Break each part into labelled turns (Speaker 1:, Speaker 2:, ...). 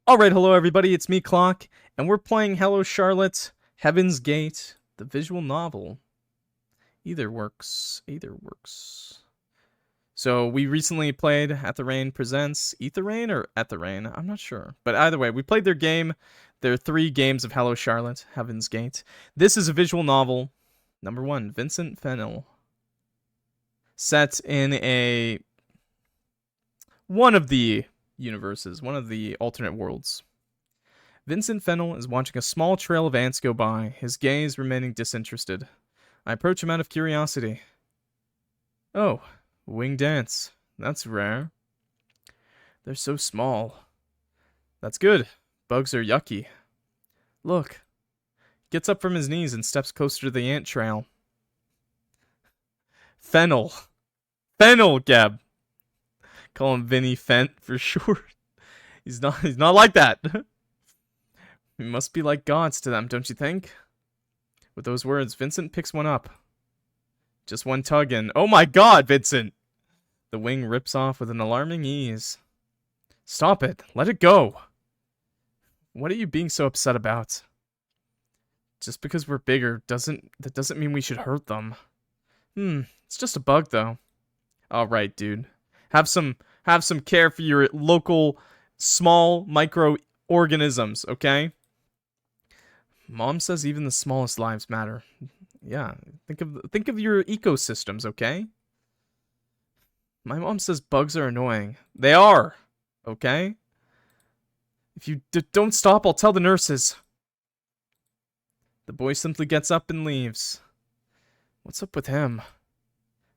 Speaker 1: Alright, hello everybody, it's me, Clock, and we're playing Hello Charlotte, Heaven's Gate, the visual novel. Either works. So, we recently played At the Rain Presents Ether Rain or At the Rain? I'm not sure. But either way, we played their game. There are 3 games of Hello Charlotte, Heaven's Gate. This is a visual novel. Number 1, Vincent Fennell. Set in one of the universes, one of the alternate worlds. Vincent Fennell is watching a small trail of ants go by, his gaze remaining disinterested. I approach him out of curiosity. Oh, winged ants. That's rare. They're so small. That's good. Bugs are yucky. Look. Gets up from his knees and steps closer to the ant trail. Fennell. Fennell, Gab. Call him Vinny Fent for short. He's not like that. We must be like gods to them, don't you think? With those words, Vincent picks one up. Just one tug and... Oh my god, Vincent! The wing rips off with an alarming ease. Stop it. Let it go. What are you being so upset about? Just because we're bigger that doesn't mean we should hurt them. It's just a bug though. Alright, dude. Have some care for your local small microorganisms, okay? Mom says even the smallest lives matter. Yeah, think of your ecosystems, okay? My mom says bugs are annoying. They are, okay? If you don't stop, I'll tell the nurses. The boy simply gets up and leaves. What's up with him?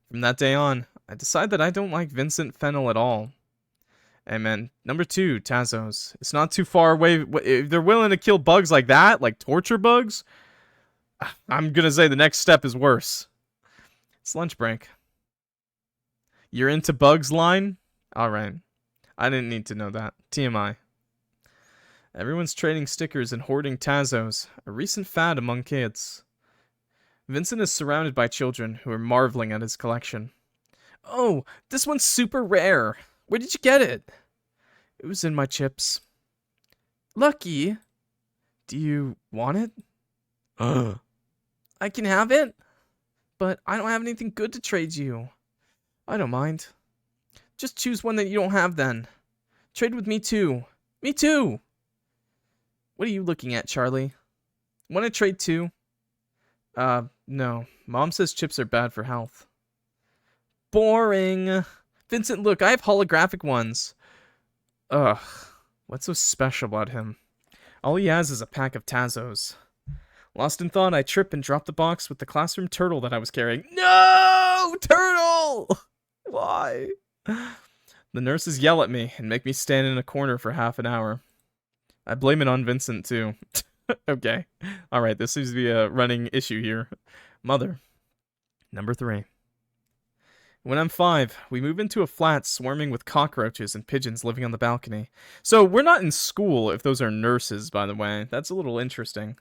Speaker 1: From that day on, I decide that I don't like Vincent Fennell at all. Amen. Number 2, Tazos. It's not too far away. If they're willing to kill bugs like that, like torture bugs, I'm gonna say the next step is worse. It's lunch break. You're into bugs line? Alright. I didn't need to know that. TMI. Everyone's trading stickers and hoarding Tazos, a recent fad among kids. Vincent is surrounded by children who are marveling at his collection. Oh, this one's super rare. Where did you get it? It was in my chips. Lucky. Do you want it? I can have it? But I don't have anything good to trade you. I don't mind. Just choose one that you don't have then. Trade with me too. Me too! What are you looking at, Charlie? Want to trade too? No. Mom says chips are bad for health. Boring. Vincent, look, I have holographic ones. Ugh. What's so special about him? All he has is a pack of Tazos. Lost in thought, I trip and drop the box with the classroom turtle that I was carrying. No! Turtle! Why? The nurses yell at me and make me stand in a corner for half an hour. I blame it on Vincent, too. Okay. Alright, this seems to be a running issue here. Mother. Number 3. When I'm 5, we move into a flat swarming with cockroaches and pigeons living on the balcony. So, we're not in school if those are nurses, by the way. That's a little interesting.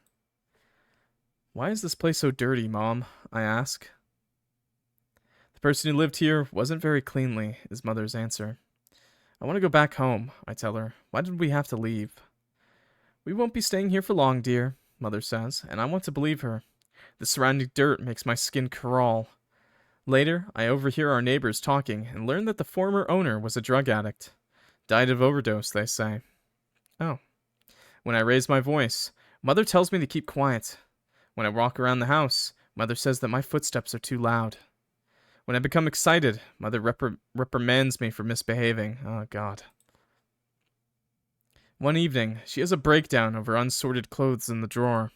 Speaker 1: Why is this place so dirty, Mom? I ask. The person who lived here wasn't very cleanly, is Mother's answer. I want to go back home, I tell her. Why did we have to leave? We won't be staying here for long, dear, Mother says, and I want to believe her. The surrounding dirt makes my skin crawl. Later, I overhear our neighbors talking and learn that the former owner was a drug addict. Died of overdose, they say. Oh. When I raise my voice, Mother tells me to keep quiet. When I walk around the house, Mother says that my footsteps are too loud. When I become excited, Mother reprimands me for misbehaving. Oh, God. One evening, she has a breakdown over unsorted clothes in the drawer.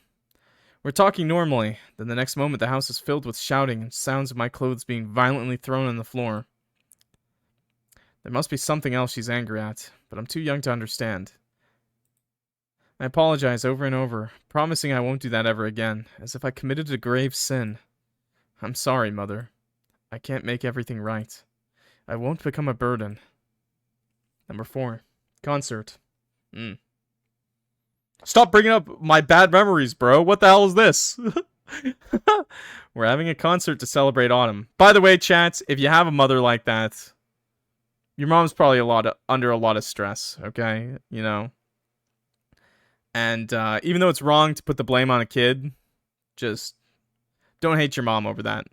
Speaker 1: We're talking normally, then the next moment the house is filled with shouting and sounds of my clothes being violently thrown on the floor. There must be something else she's angry at, but I'm too young to understand. I apologize over and over, promising I won't do that ever again, as if I committed a grave sin. I'm sorry, Mother. I can't make everything right. I won't become a burden. Number 4. Concert. Stop bringing up my bad memories, bro. What the hell is this? We're having a concert to celebrate autumn. By the way, chat, if you have a mother like that, your mom's probably under a lot of stress, okay? You know. And even though it's wrong to put the blame on a kid, just don't hate your mom over that.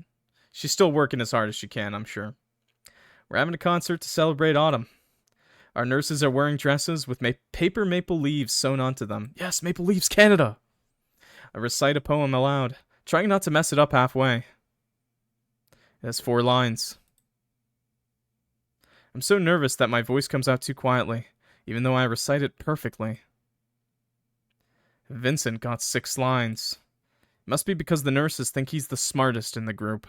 Speaker 1: She's still working as hard as she can, I'm sure. We're having a concert to celebrate autumn. Our nurses are wearing dresses with paper maple leaves sewn onto them. Yes, Maple Leaves Canada! I recite a poem aloud, trying not to mess it up halfway. It has 4 lines. I'm so nervous that my voice comes out too quietly, even though I recite it perfectly. Vincent got 6 lines. It must be because the nurses think he's the smartest in the group.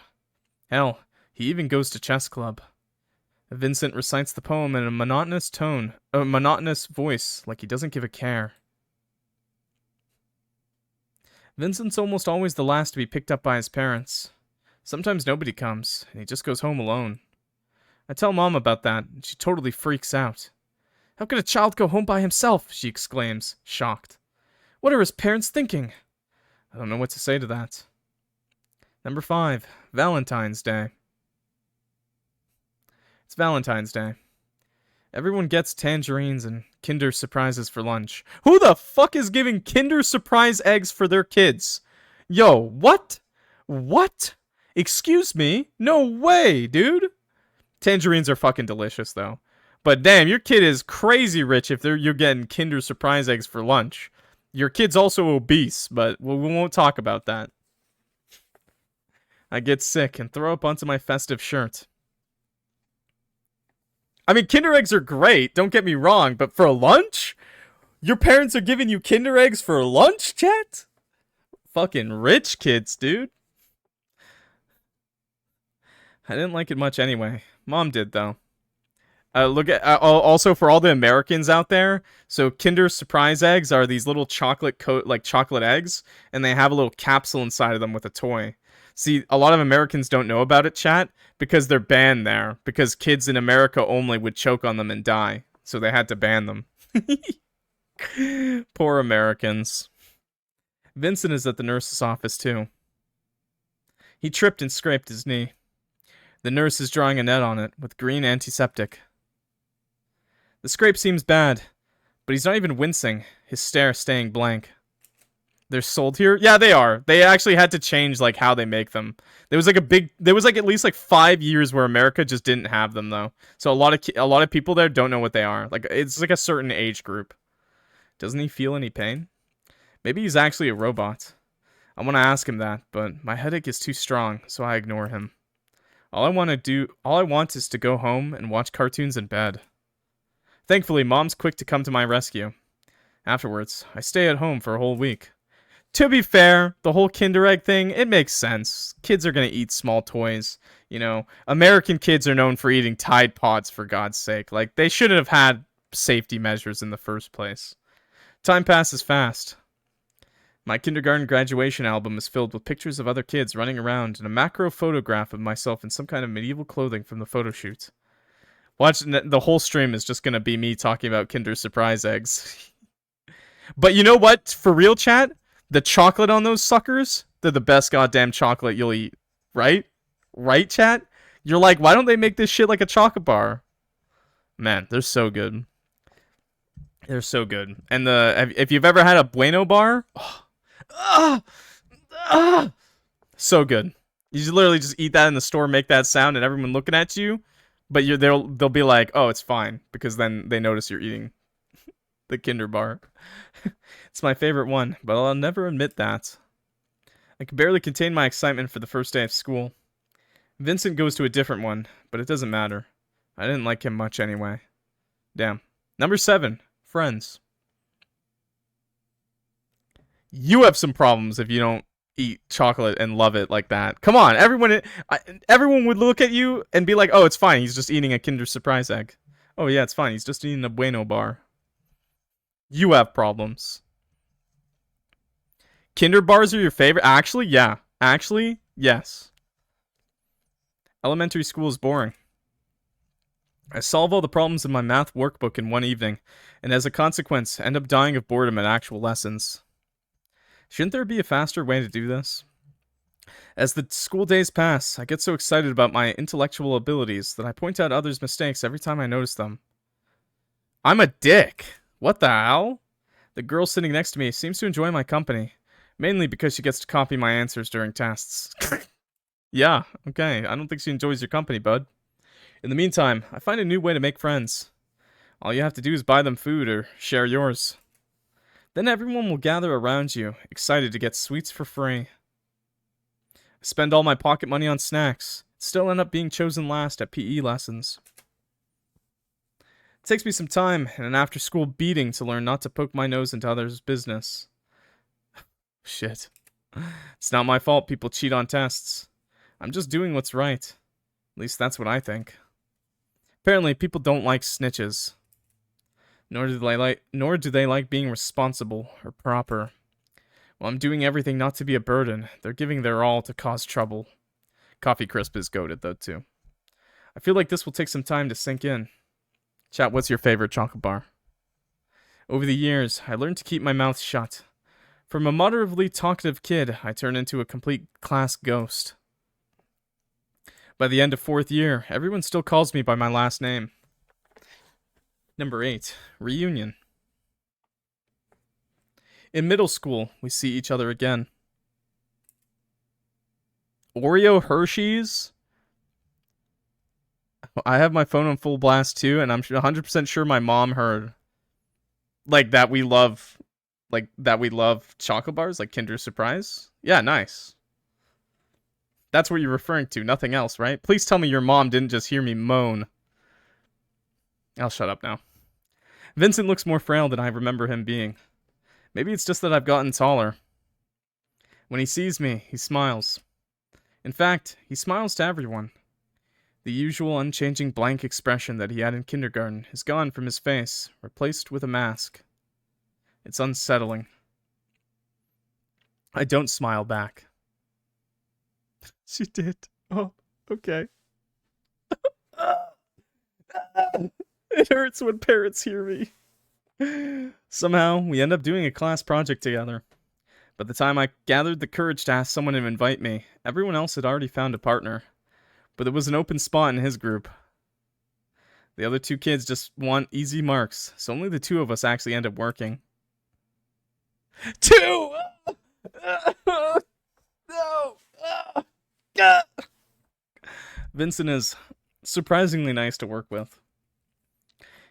Speaker 1: Hell, he even goes to chess club. Vincent recites the poem in a monotonous voice, like he doesn't give a care. Vincent's almost always the last to be picked up by his parents. Sometimes nobody comes, and he just goes home alone. I tell Mom about that, and she totally freaks out. How could a child go home by himself? She exclaims, shocked. What are his parents thinking? I don't know what to say to that. Number 5, Valentine's Day. It's Valentine's Day. Everyone gets tangerines and Kinder Surprises for lunch. Who the fuck is giving Kinder Surprise eggs for their kids? Yo, what? What? Excuse me? No way, dude. Tangerines are fucking delicious, though. But damn, your kid is crazy rich if you're getting Kinder Surprise eggs for lunch. Your kid's also obese, but we won't talk about that. I get sick and throw up onto my festive shirt. I mean, Kinder eggs are great, don't get me wrong, but for lunch? Your parents are giving you Kinder eggs for lunch, chat? Fucking rich kids, dude. I didn't like it much anyway. Mom did, though. Look at also for all the Americans out there. So Kinder Surprise eggs are these little chocolate chocolate eggs, and they have a little capsule inside of them with a toy. See, a lot of Americans don't know about it, chat, because they're banned there. Because kids in America only would choke on them and die, so they had to ban them. Poor Americans. Vincent is at the nurse's office too. He tripped and scraped his knee. The nurse is drawing a net on it with green antiseptic. The scrape seems bad, but he's not even wincing, his stare staying blank. They're sold here? Yeah, they are. They actually had to change like how they make them. There was at least like 5 years where America just didn't have them though. So a lot of people there don't know what they are. Like it's like a certain age group. Doesn't he feel any pain? Maybe he's actually a robot. I want to ask him that, but my headache is too strong, so I ignore him. All I want is to go home and watch cartoons in bed. Thankfully, Mom's quick to come to my rescue. Afterwards, I stay at home for a whole week. To be fair, the whole Kinder Egg thing, it makes sense. Kids are gonna eat small toys. You know, American kids are known for eating Tide Pods, for God's sake. Like, they shouldn't have had safety measures in the first place. Time passes fast. My kindergarten graduation album is filled with pictures of other kids running around and a macro photograph of myself in some kind of medieval clothing from the photo shoot. The whole stream is just gonna be me talking about Kinder Surprise eggs. But you know what? For real, chat? The chocolate on those suckers, they're the best goddamn chocolate you'll eat. Right? Right, chat? You're like, why don't they make this shit like a chocolate bar? Man, they're so good. They're so good. And if you've ever had a Bueno bar, so good. You literally just eat that in the store, make that sound, and everyone looking at you, but they'll be like, oh, it's fine, because then they notice you're eating the Kinder bar. It's my favorite one, but I'll never admit that. I can barely contain my excitement for the first day of school. Vincent goes to a different one, but it doesn't matter. I didn't like him much anyway. Damn. Number 7. Friends. You have some problems if you don't eat chocolate and love it like that. Come on, everyone would look at you and be like, oh, it's fine, he's just eating a Kinder Surprise egg. Oh yeah, it's fine, he's just eating a Bueno bar. You have problems. Kinder bars are your favorite? Actually, yeah. Actually, yes. Elementary school is boring. I solve all the problems in my math workbook in one evening, and as a consequence, end up dying of boredom at actual lessons. Shouldn't there be a faster way to do this? As the school days pass, I get so excited about my intellectual abilities that I point out others' mistakes every time I notice them. I'm a dick. What the hell? The girl sitting next to me seems to enjoy my company, mainly because she gets to copy my answers during tests. Yeah, okay, I don't think she enjoys your company, bud. In the meantime, I find a new way to make friends. All you have to do is buy them food or share yours. Then everyone will gather around you, excited to get sweets for free. I spend all my pocket money on snacks, still end up being chosen last at PE lessons. It takes me some time and an after-school beating to learn not to poke my nose into others' business. Shit. It's not my fault people cheat on tests. I'm just doing what's right. At least that's what I think. Apparently, people don't like snitches. Nor do they like being responsible or proper. While I'm doing everything not to be a burden, they're giving their all to cause trouble. Coffee Crisp is goated, though, too. I feel like this will take some time to sink in. Chat, what's your favorite chocolate bar? Over the years, I learned to keep my mouth shut. From a moderately talkative kid, I turned into a complete class ghost. By the end of 4th year, everyone still calls me by my last name. Number 8. Reunion. In middle school, we see each other again. Oreo Hershey's? I have my phone on full blast too, and I'm 100% sure my mom heard that we love chocolate bars, like Kinder Surprise. Yeah, nice. That's what you're referring to, nothing else, right? Please tell me your mom didn't just hear me moan. I'll shut up now. Vincent looks more frail than I remember him being. Maybe it's just that I've gotten taller. When he sees me, he smiles. In fact, he smiles to everyone. The usual unchanging blank expression that he had in kindergarten is gone from his face, replaced with a mask. It's unsettling. I don't smile back. She did. Oh, okay. It hurts when parents hear me. Somehow, we end up doing a class project together. By the time I gathered the courage to ask someone to invite me, everyone else had already found a partner. But there was an open spot in his group. The other 2 kids just want easy marks, so only the 2 of us actually end up working. 2! No! Vincent is surprisingly nice to work with.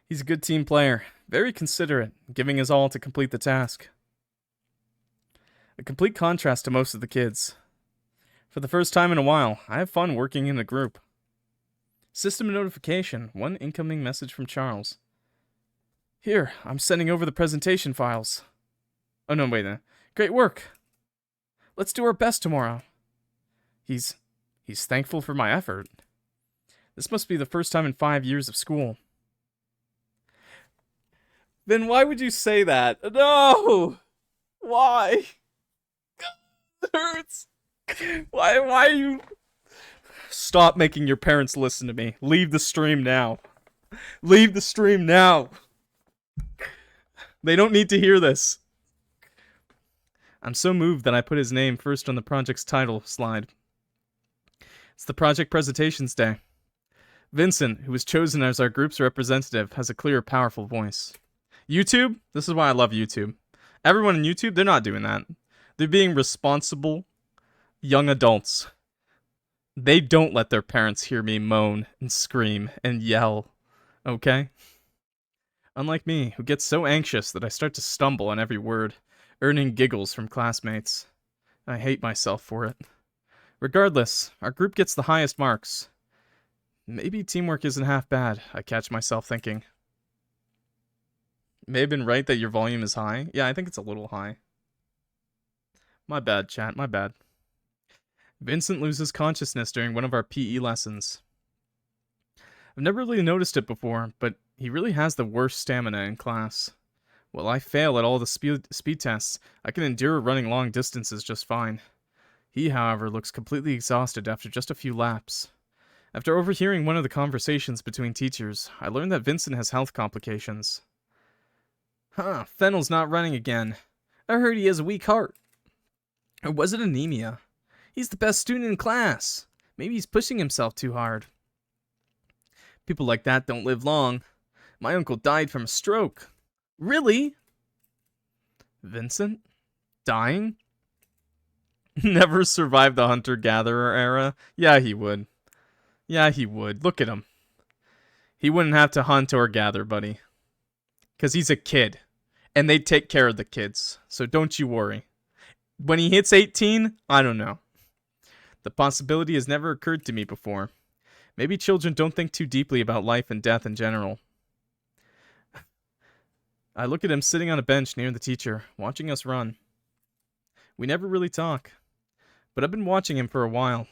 Speaker 1: He's a good team player, very considerate, giving his all to complete the task. A complete contrast to most of the kids. For the first time in a while, I have fun working in a group. System notification, 1 incoming message from Charles. Here, I'm sending over the presentation files. Oh no, wait, great work. Let's do our best tomorrow. He's thankful for my effort. This must be the first time in 5 years of school. Then why would you say that? No! Why? It hurts. Why are you... Stop making your parents listen to me. Leave the stream now. Leave the stream now. They don't need to hear this. I'm so moved that I put his name first on the project's title slide. It's the project presentations day. Vincent, who was chosen as our group's representative, has a clear, powerful voice. YouTube? This is why I love YouTube. Everyone on YouTube, they're not doing that. They're being responsible young adults. They don't let their parents hear me moan and scream and yell. Okay? Unlike me, who gets so anxious that I start to stumble on every word, earning giggles from classmates. I hate myself for it. Regardless, our group gets the highest marks. Maybe teamwork isn't half bad, I catch myself thinking. May have been right that your volume is high. Yeah, I think it's a little high. My bad, chat, my bad. Vincent loses consciousness during one of our PE lessons. I've never really noticed it before, but he really has the worst stamina in class. While I fail at all the speed tests, I can endure running long distances just fine. He, however, looks completely exhausted after just a few laps. After overhearing one of the conversations between teachers, I learned that Vincent has health complications. Huh, Fennel's not running again. I heard he has a weak heart. Or was it anemia? He's the best student in class. Maybe he's pushing himself too hard. People like that don't live long. My uncle died from a stroke. Really? Vincent? Dying? Never survived the hunter-gatherer era? Yeah, he would. Yeah, he would. Look at him. He wouldn't have to hunt or gather, buddy. Because he's a kid. And they take care of the kids. So don't you worry. When he hits 18, I don't know. The possibility has never occurred to me before. Maybe children don't think too deeply about life and death in general. I look at him sitting on a bench near the teacher, watching us run. We never really talk. But I've been watching him for a while.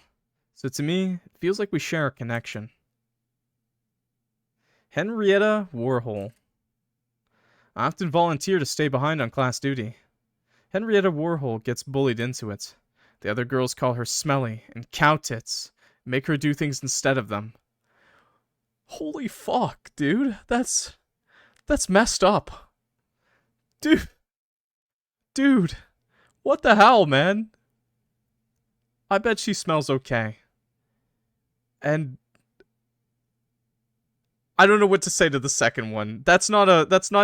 Speaker 1: So to me, it feels like we share a connection. Henrietta Warhol. I often volunteer to stay behind on class duty. Henrietta Warhol gets bullied into it. The other girls call her smelly and cow tits, make her do things instead of them. Holy fuck, dude. That's messed up. Dude. What the hell, man? I bet she smells okay. And I don't know what to say to the second one. That's not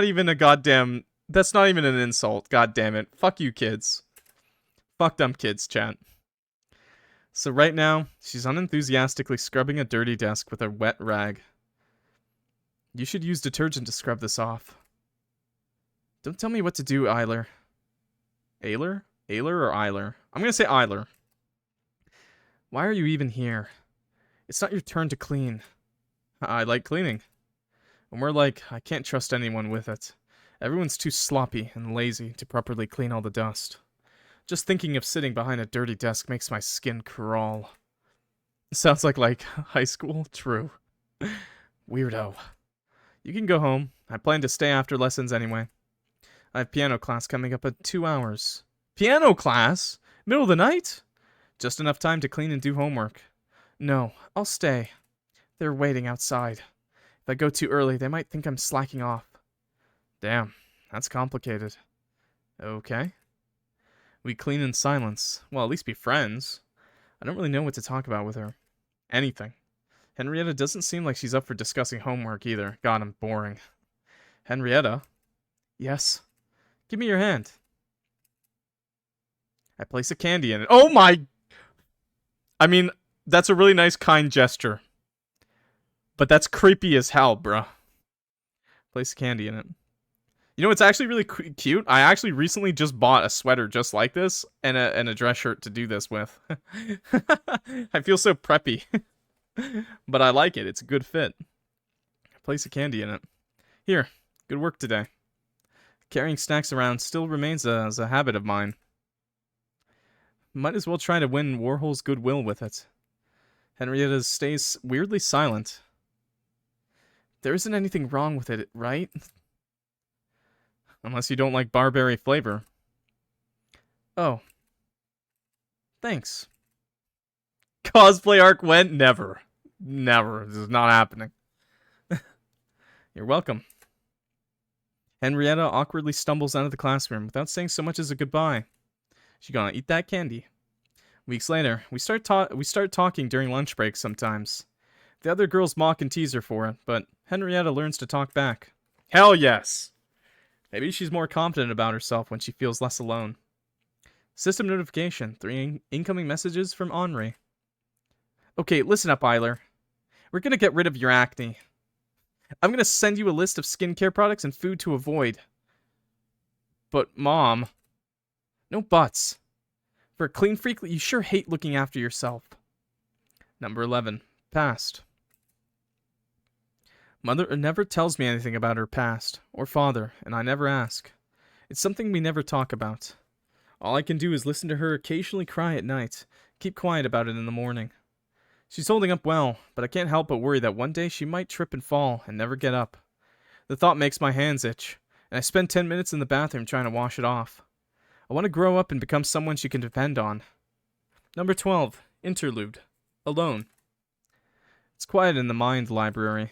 Speaker 1: even an insult. God damn it. Fuck you kids. Fuck them kids, chat. So right now, she's unenthusiastically scrubbing a dirty desk with a wet rag. You should use detergent to scrub this off. Don't tell me what to do, Eiler. Eiler? Eiler or Eiler? I'm gonna say Eiler. Why are you even here? It's not your turn to clean. I like cleaning. And we're like, I can't trust anyone with it. Everyone's too sloppy and lazy to properly clean all the dust. Just thinking of sitting behind a dirty desk makes my skin crawl. Sounds like high school? True. Weirdo. You can go home. I plan to stay after lessons anyway. I have piano class coming up in 2 hours. Piano class? Middle of the night? Just enough time to clean and do homework. No, I'll stay. They're waiting outside. If I go too early, they might think I'm slacking off. Damn, that's complicated. Okay. We clean in silence. Well, at least be friends. I don't really know what to talk about with her. Anything. Henrietta doesn't seem like she's up for discussing homework either. God, I'm boring. Henrietta? Yes? Give me your hand. I place a candy in it. Oh my... I mean, that's a really nice, kind gesture. But that's creepy as hell, bruh. Place a candy in it. You know, it's actually really cute. I actually recently just bought a sweater just like this and a dress shirt to do this with. I feel so preppy. But I like it. It's a good fit. Place a candy in it. Here, good work today. Carrying snacks around still remains as a habit of mine. Might as well try to win Warhol's goodwill with it. Henrietta stays weirdly silent. There isn't anything wrong with it, right? Unless you don't like barberry flavor. Oh. Thanks. Cosplay arc went? Never. Never. This is not happening. You're welcome. Henrietta awkwardly stumbles out of the classroom without saying so much as a goodbye. She gonna eat that candy. Weeks later, we start talking during lunch breaks sometimes. The other girls mock and tease her for it, but Henrietta learns to talk back. Hell yes! Maybe she's more confident about herself when she feels less alone. System notification. 3 incoming messages from Henri. Okay, listen up, Eiler. We're gonna get rid of your acne. I'm gonna send you a list of skincare products and food to avoid. But, Mom... No buts. For a clean freak, you sure hate looking after yourself. Number 11. Past. Mother never tells me anything about her past, or father, and I never ask. It's something we never talk about. All I can do is listen to her occasionally cry at night, keep quiet about it in the morning. She's holding up well, but I can't help but worry that one day she might trip and fall and never get up. The thought makes my hands itch, and I spend 10 minutes in the bathroom trying to wash it off. I want to grow up and become someone she can depend on. Number 12. Interlude. Alone. It's quiet in the mind library.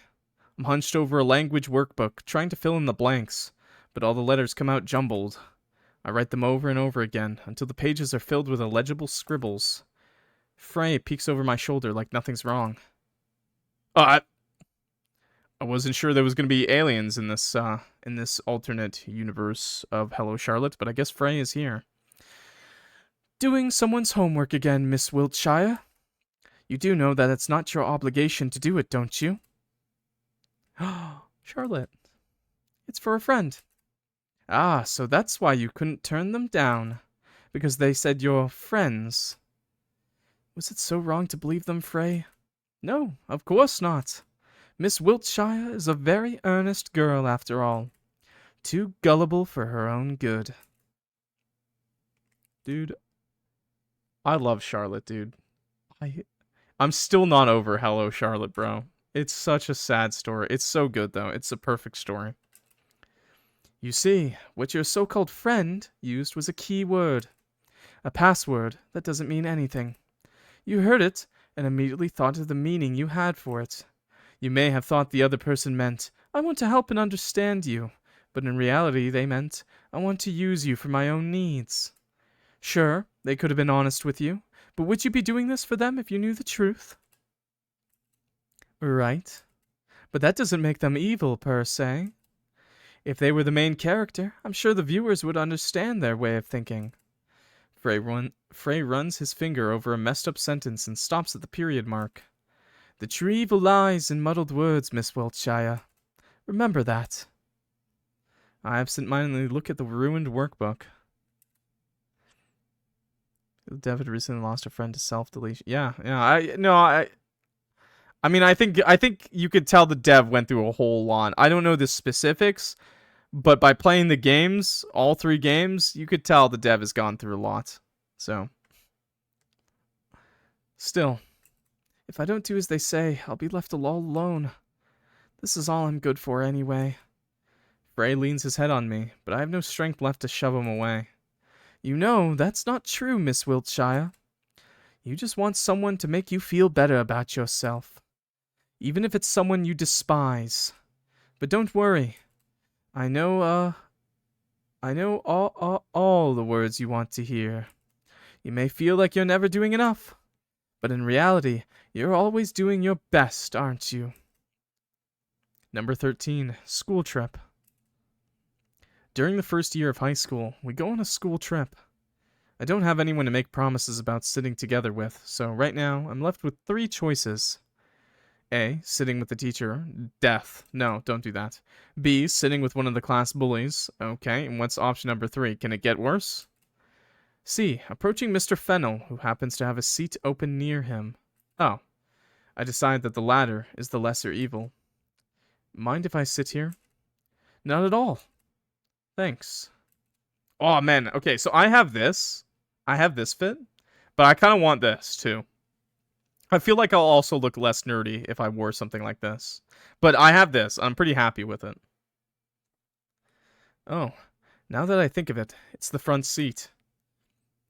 Speaker 1: I'm hunched over a language workbook, trying to fill in the blanks, but all the letters come out jumbled. I write them over and over again, until the pages are filled with illegible scribbles. Frey peeks over my shoulder like nothing's wrong. Are I wasn't sure there was going to be aliens in this alternate universe of Hello Charlotte, but I guess Frey is here. Doing someone's homework again, Miss Wiltshire. You do know that it's not your obligation to do it, don't you? Charlotte. It's for a friend. Ah, so that's why you couldn't turn them down. Because they said you're friends. Was it so wrong to believe them, Frey? No, of course not. Miss Wiltshire is a very earnest girl, after all. Too gullible for her own good. Dude, I love Charlotte, dude. I'm still not over Hello Charlotte, bro. It's such a sad story. It's so good, though. It's a perfect story. You see, what your so-called friend used was a key word. A password that doesn't mean anything. You heard it, and immediately thought of the meaning you had for it. You may have thought the other person meant, I want to help and understand you, but in reality they meant, I want to use you for my own needs. Sure, they could have been honest with you, but would you be doing this for them if you knew the truth? Right. But that doesn't make them evil, per se. If they were the main character, I'm sure the viewers would understand their way of thinking. Frey runs his finger over a messed up sentence and stops at the period mark. The true evil lies in muddled words, Miss Wiltshire. Remember that. I absentmindedly look at the ruined workbook. David recently lost a friend to self-deletion. Yeah. I mean, I think you could tell the dev went through a whole lot. I don't know the specifics, but by playing the games, all 3 games, you could tell the dev has gone through a lot. So, still, if I don't do as they say, I'll be left all alone. This is all I'm good for anyway. Frey leans his head on me, but I have no strength left to shove him away. You know, that's not true, Miss Wiltshire. You just want someone to make you feel better about yourself. Even if it's someone you despise. But don't worry. I know all the words you want to hear. You may feel like you're never doing enough. But in reality, you're always doing your best, aren't you? Number 13, school trip. During the first year of high school, we go on a school trip. I don't have anyone to make promises about sitting together with, so right now I'm left with 3 choices. A. Sitting with the teacher. Death. No, don't do that. B. Sitting with one of the class bullies. Okay, and what's option number 3? Can it get worse? C. Approaching Mr. Fennel, who happens to have a seat open near him. Oh. I decide that the latter is the lesser evil. Mind if I sit here? Not at all. Thanks. Oh, man. Okay, so I have this. I have this fit. But I kind of want this, too. I feel like I'll also look less nerdy if I wore something like this. But I have this. I'm pretty happy with it. Oh, now that I think of it, it's the front seat.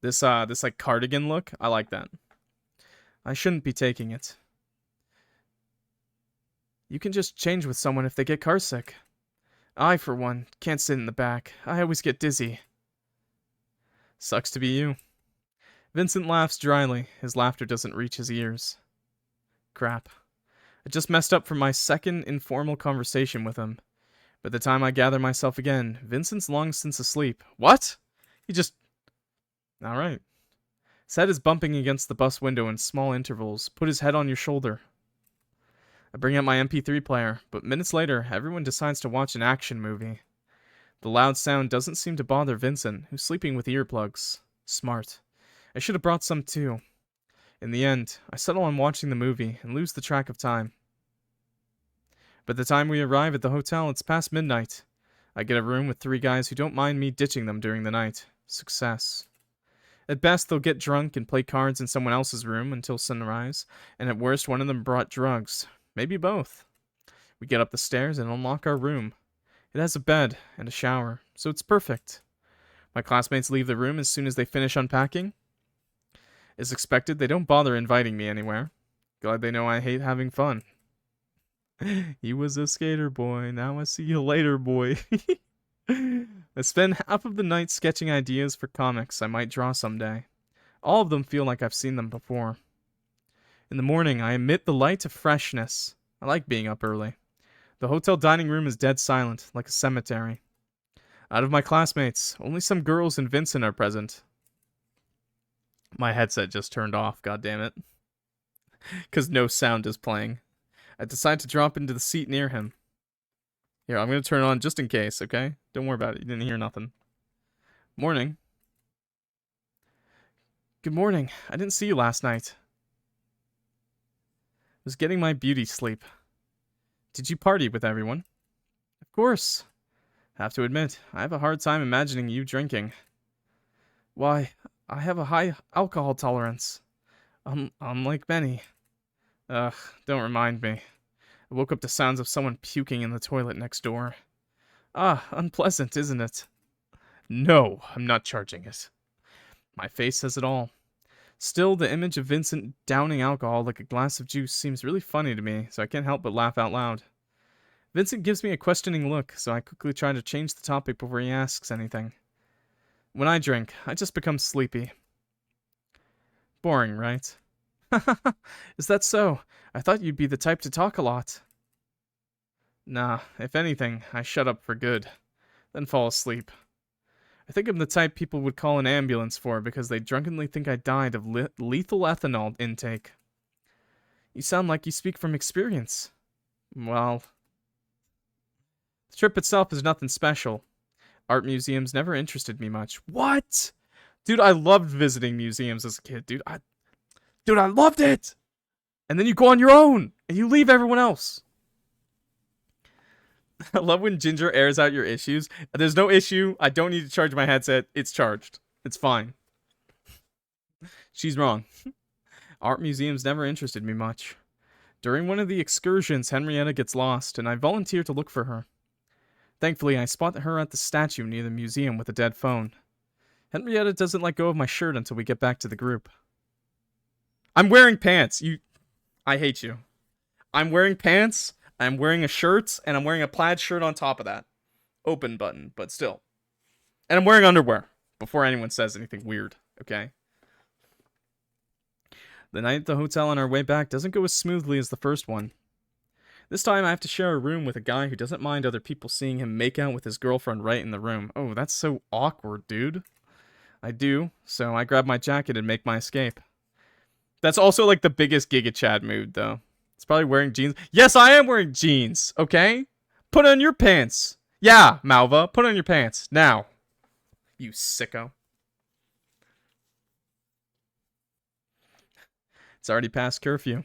Speaker 1: This like cardigan look, I like that. I shouldn't be taking it. You can just change with someone if they get carsick. I, for one, can't sit in the back. I always get dizzy. Sucks to be you. Vincent laughs dryly. His laughter doesn't reach his ears. Crap. I just messed up from my second informal conversation with him. By the time I gather myself again, Vincent's long since asleep. What? He just... Alright. His head is bumping against the bus window in small intervals. Put his head on your shoulder. I bring out my MP3 player, but minutes later, everyone decides to watch an action movie. The loud sound doesn't seem to bother Vincent, who's sleeping with earplugs. Smart. I should have brought some too. In the end, I settle on watching the movie and lose the track of time. By the time we arrive at the hotel, it's past midnight. I get a room with 3 guys who don't mind me ditching them during the night. Success. At best, they'll get drunk and play cards in someone else's room until sunrise, and at worst, one of them brought drugs. Maybe both. We get up the stairs and unlock our room. It has a bed and a shower, so it's perfect. My classmates leave the room as soon as they finish unpacking. As expected, they don't bother inviting me anywhere. Glad they know I hate having fun. He was a skater boy, now I see you later, boy. I spend half of the night sketching ideas for comics I might draw someday. All of them feel like I've seen them before. In the morning, I emit the light of freshness. I like being up early. The hotel dining room is dead silent, like a cemetery. Out of my classmates, only some girls and Vincent are present. My headset just turned off, goddammit. Because no sound is playing. I decide to drop into the seat near him. Here, I'm going to turn it on just in case, okay? Don't worry about it. You didn't hear nothing. Morning. Good morning. I didn't see you last night. I was getting my beauty sleep. Did you party with everyone? Of course. Have to admit, I have a hard time imagining you drinking. Why, I have a high alcohol tolerance. Unlike many. Ugh, don't remind me. I woke up to sounds of someone puking in the toilet next door. Ah, unpleasant, isn't it? No, I'm not charging it. My face says it all. Still, the image of Vincent downing alcohol like a glass of juice seems really funny to me, so I can't help but laugh out loud. Vincent gives me a questioning look, so I quickly try to change the topic before he asks anything. When I drink, I just become sleepy. Boring, right? Is that so? I thought you'd be the type to talk a lot. Nah, if anything, I shut up for good, then fall asleep. I think I'm the type people would call an ambulance for because they drunkenly think I died of lethal ethanol intake. You sound like you speak from experience. Well, the trip itself is nothing special. Art museums never interested me much. What? Dude, I loved visiting museums as a kid, dude. I loved it! And then you go on your own, and you leave everyone else. I love when Ginger airs out your issues. There's no issue. I don't need to charge my headset. It's charged. It's fine. She's wrong. Art museums never interested me much. During one of the excursions, Henrietta gets lost, and I volunteer to look for her. Thankfully, I spot her at the statue near the museum with a dead phone. Henrietta doesn't let go of my shirt until we get back to the group. I'm wearing pants. I hate you. I'm wearing pants, I'm wearing a shirt, and I'm wearing a plaid shirt on top of that. Open button, but still. And I'm wearing underwear, before anyone says anything weird, okay? The night at the hotel on our way back doesn't go as smoothly as the first one. This time I have to share a room with a guy who doesn't mind other people seeing him make out with his girlfriend right in the room. Oh, that's so awkward, dude. I do, so I grab my jacket and make my escape. That's also like the biggest Giga Chad mood, though. It's probably wearing jeans. Yes, I am wearing jeans, okay? Put on your pants. Yeah, Malva, put on your pants. Now. You sicko. It's already past curfew.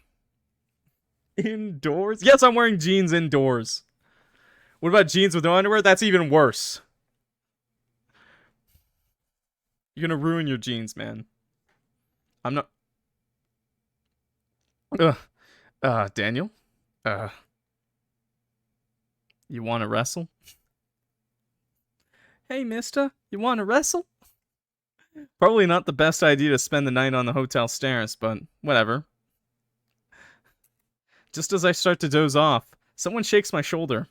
Speaker 1: Indoors? Yes, I'm wearing jeans indoors. What about jeans with no underwear? That's even worse. You're gonna ruin your jeans, man. I'm not... Daniel? You wanna wrestle? Hey, mister, you wanna wrestle? Probably not the best idea to spend the night on the hotel stairs, but whatever. Just as I start to doze off, someone shakes my shoulder.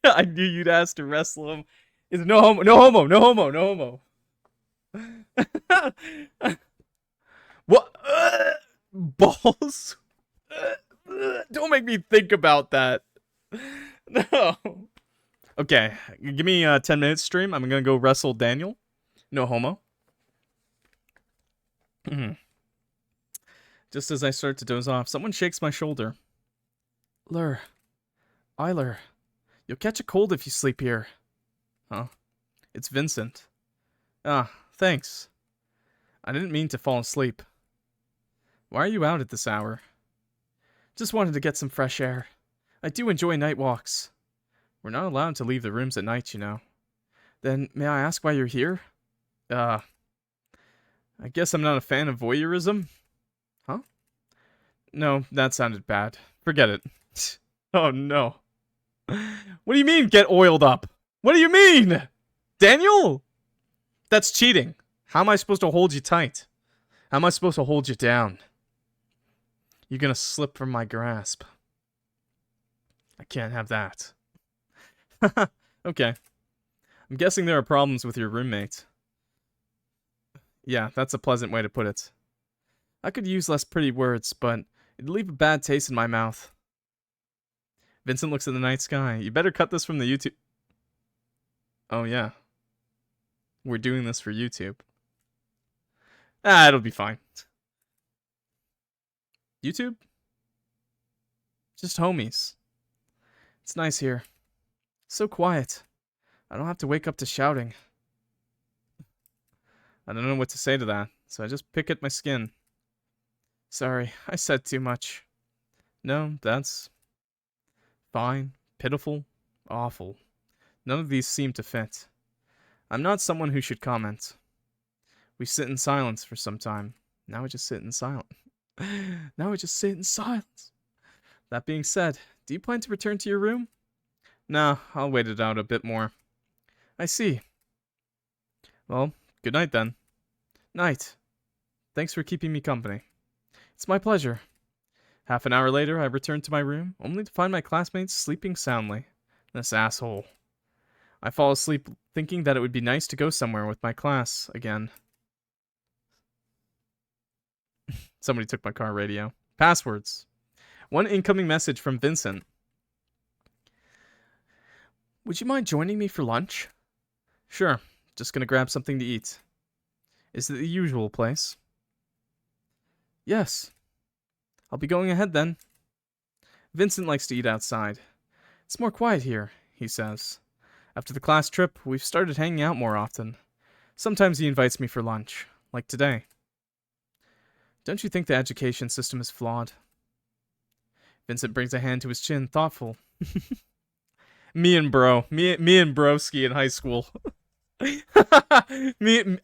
Speaker 1: I knew you'd ask to wrestle him. Is no homo, no homo, no homo, no homo. What? Balls? Don't make me think about that. No. Okay, give me 10 minutes stream. I'm gonna go wrestle Daniel. No homo. Just as I start to doze off, someone shakes my shoulder. Eiler, you'll catch a cold if you sleep here. Huh? It's Vincent. Ah, thanks. I didn't mean to fall asleep. Why are you out at this hour? Just wanted to get some fresh air. I do enjoy night walks. We're not allowed to leave the rooms at night, you know. Then, may I ask why you're here? I guess I'm not a fan of voyeurism. Huh? No, that sounded bad. Forget it. Oh, no. What do you mean, get oiled up? What do you mean? Daniel? That's cheating. How am I supposed to hold you tight? How am I supposed to hold you down? You're gonna slip from my grasp. I can't have that. Okay. I'm guessing there are problems with your roommate. Yeah, that's a pleasant way to put it. I could use less pretty words, but it'd leave a bad taste in my mouth. Vincent looks at the night sky. You better cut this from the YouTube. Oh, yeah. We're doing this for YouTube. It'll be fine. YouTube? Just homies. It's nice here. So quiet. I don't have to wake up to shouting. I don't know what to say to that, so I just pick at my skin. Sorry, I said too much. No, that's fine, pitiful, awful. None of these seem to fit. I'm not someone who should comment. We sit in silence for some time. Now we just sit in silence. Now we just sit in silence. That being said, do you plan to return to your room? Nah, I'll wait it out a bit more. I see. Well, good night then. Night. Thanks for keeping me company. It's my pleasure. Half an hour later, I returned to my room, only to find my classmates sleeping soundly. This asshole. I fall asleep thinking that it would be nice to go somewhere with my class again. Somebody took my car radio. Passwords. One incoming message from Vincent. Would you mind joining me for lunch? Sure. Just gonna grab something to eat. Is it the usual place? Yes. I'll be going ahead then. Vincent likes to eat outside. It's more quiet here, he says. After the class trip, we've started hanging out more often. Sometimes he invites me for lunch, like today. Don't you think the education system is flawed? Vincent brings a hand to his chin, thoughtful. Me and broski in high school. me and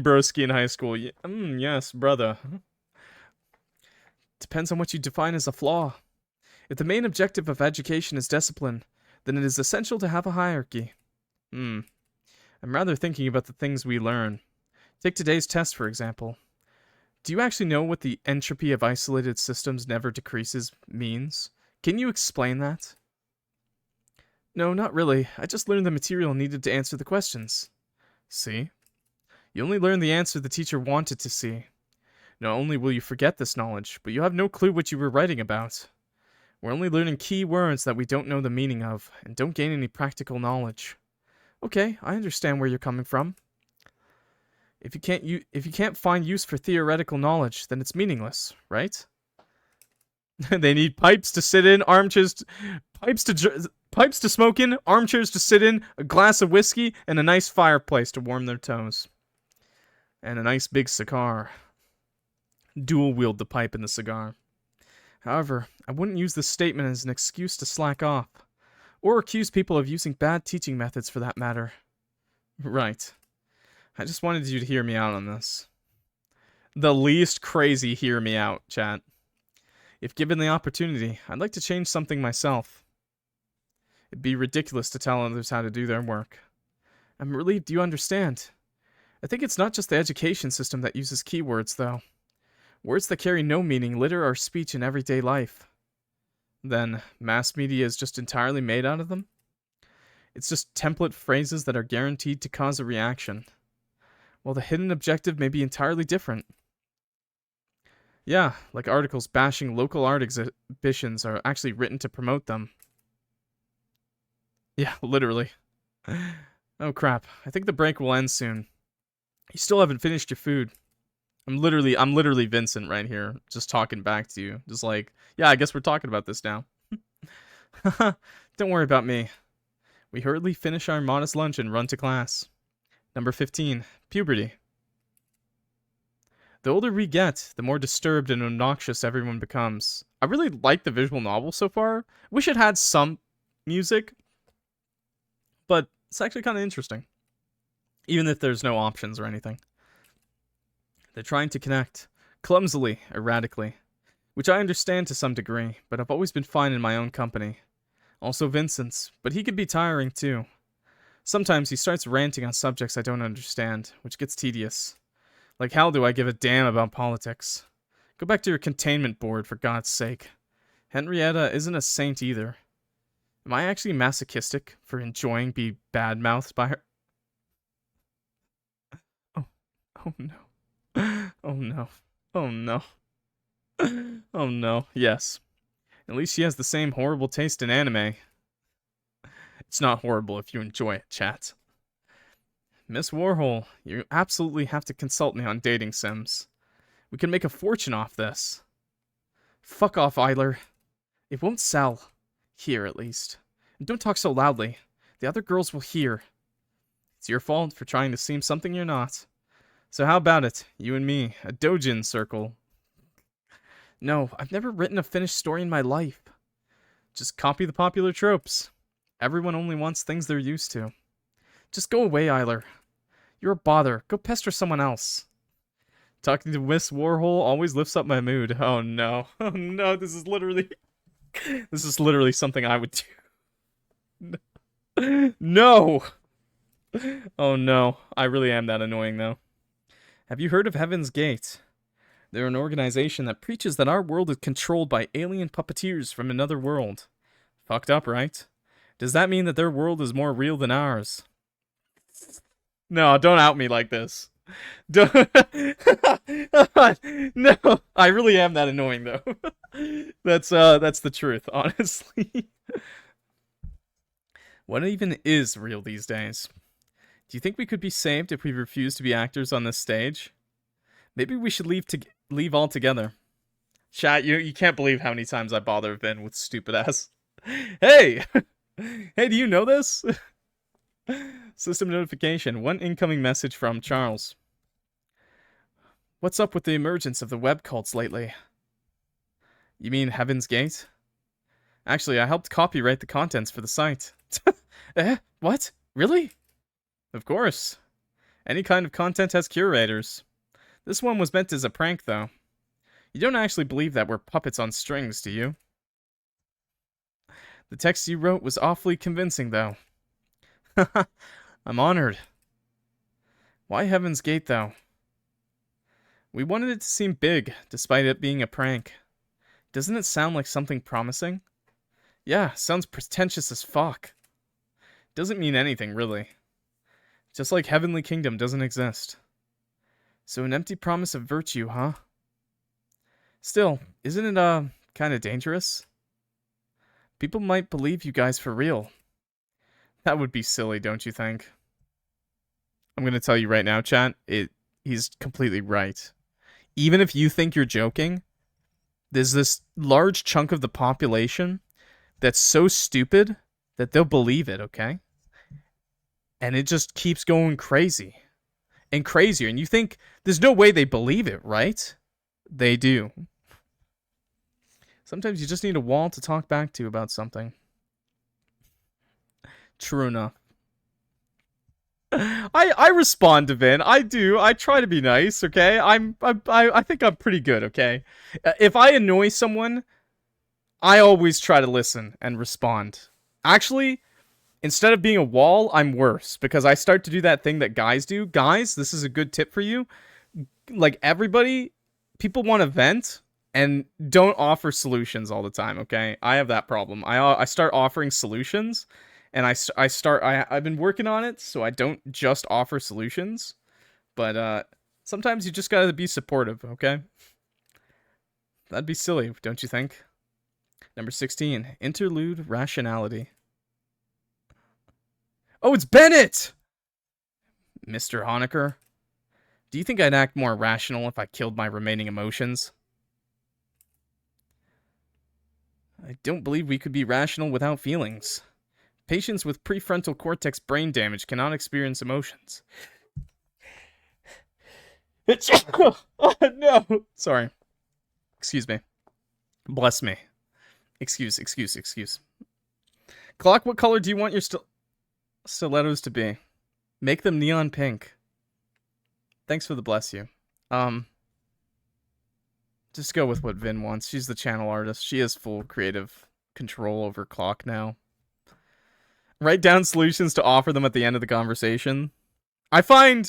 Speaker 1: broski in high school. Yes, brother. Depends on what you define as a flaw. If the main objective of education is discipline, then it is essential to have a hierarchy. I'm rather thinking about the things we learn. Take today's test, for example. Do you actually know what the entropy of isolated systems never decreases means? Can you explain that? No, not really. I just learned the material needed to answer the questions. See? You only learned the answer the teacher wanted to see. Not only will you forget this knowledge, but you have no clue what you were writing about. We're only learning key words that we don't know the meaning of, and don't gain any practical knowledge. Okay, I understand where you're coming from. If you can't find use for theoretical knowledge, then it's meaningless, right? They need pipes to sit in, pipes to smoke in, armchairs to sit in, a glass of whiskey, and a nice fireplace to warm their toes. And a nice big cigar. Dual wield the pipe and the cigar. However, I wouldn't use this statement as an excuse to slack off, or accuse people of using bad teaching methods for that matter. Right. I just wanted you to hear me out on this. The least crazy hear me out, chat. If given the opportunity, I'd like to change something myself. It'd be ridiculous to tell others how to do their work. I'm relieved you understand. I think it's not just the education system that uses keywords, though. Words that carry no meaning litter our speech in everyday life. Then, mass media is just entirely made out of them? It's just template phrases that are guaranteed to cause a reaction. While the hidden objective may be entirely different. Yeah, like articles bashing local art exhibitions are actually written to promote them. Yeah, literally. Oh crap, I think the break will end soon. You still haven't finished your food. I'm literally Vincent right here, just talking back to you. Just like, yeah, I guess we're talking about this now. Don't worry about me. We hurriedly finish our modest lunch and run to class. Number 15, puberty. The older we get, the more disturbed and obnoxious everyone becomes. I really like the visual novel so far. Wish it had some music, but it's actually kind of interesting. Even if there's no options or anything. They're trying to connect, clumsily, erratically, which I understand to some degree, but I've always been fine in my own company. Also Vincent's, but he can be tiring too. Sometimes he starts ranting on subjects I don't understand, which gets tedious. Like, how do I give a damn about politics? Go back to your containment board, for God's sake. Henrietta isn't a saint either. Am I actually masochistic for enjoying being bad-mouthed by her? Oh no. Oh no. Oh no. Oh no. Yes. At least she has the same horrible taste in anime. It's not horrible if you enjoy it, chat. Miss Warhol, you absolutely have to consult me on dating sims. We can make a fortune off this. Fuck off, Eiler. It won't sell. Here, at least. And don't talk so loudly. The other girls will hear. It's your fault for trying to seem something you're not. So how about it? You and me, a doujin circle. No, I've never written a finished story in my life. Just copy the popular tropes. Everyone only wants things they're used to. Just go away, Eiler. You're a bother. Go pester someone else. Talking to Miss Warhol always lifts up my mood. Oh no. Oh no, this is literally something I would do. No! Oh no. I really am that annoying though. Have you heard of Heaven's Gate? They're an organization that preaches that our world is controlled by alien puppeteers from another world. Fucked up, right? Does that mean that their world is more real than ours? No, don't out me like this. Don't. No, I really am that annoying though. That's the truth, honestly. What even is real these days? Do you think we could be saved if we refuse to be actors on this stage? Maybe we should leave altogether. Chat, you can't believe how many times I bother Vin with stupid ass. Hey! Hey, do you know this? System notification. One incoming message from Charles. What's up with the emergence of the web cults lately? You mean Heaven's Gate? Actually, I helped copyright the contents for the site. What? Really? Of course. Any kind of content has curators. This one was meant as a prank, though. You don't actually believe that we're puppets on strings, do you? The text you wrote was awfully convincing, though. I'm honored. Why Heaven's Gate, though? We wanted it to seem big, despite it being a prank. Doesn't it sound like something promising? Yeah, sounds pretentious as fuck. Doesn't mean anything, really. Just like Heavenly Kingdom doesn't exist. So an empty promise of virtue, huh? Still, isn't it, kinda dangerous? People might believe you guys for real. That would be silly, don't you think? I'm gonna tell you right now, chat, he's completely right. Even if you think you're joking, there's this large chunk of the population that's so stupid that they'll believe it, okay? And it just keeps going crazy. And crazier. And you think, there's no way they believe it, right? They do. Sometimes you just need a wall to talk back to about something. True enough. I respond to Vin. I do. I try to be nice, okay? I think I'm pretty good, okay? If I annoy someone, I always try to listen and respond. Actually, instead of being a wall, I'm worse. Because I start to do that thing that guys do. Guys, this is a good tip for you. Like, everybody, people want to vent and don't offer solutions all the time, okay? I have that problem. I start offering solutions, and I've been working on it, so I don't just offer solutions. But sometimes you just gotta be supportive, okay? That'd be silly, don't you think? Number 16, interlude rationality. Oh, it's Bennett! Mr. Honecker, do you think I'd act more rational if I killed my remaining emotions? I don't believe we could be rational without feelings. Patients with prefrontal cortex brain damage cannot experience emotions. Oh, no! Sorry. Excuse me. Bless me. Excuse. Clock, what color do you want your stilettos to be? Make them neon pink. Thanks for the bless you. Just go with what Vin wants. She's the channel artist. She has full creative control over Clock now. Write down solutions to offer them at the end of the conversation. I find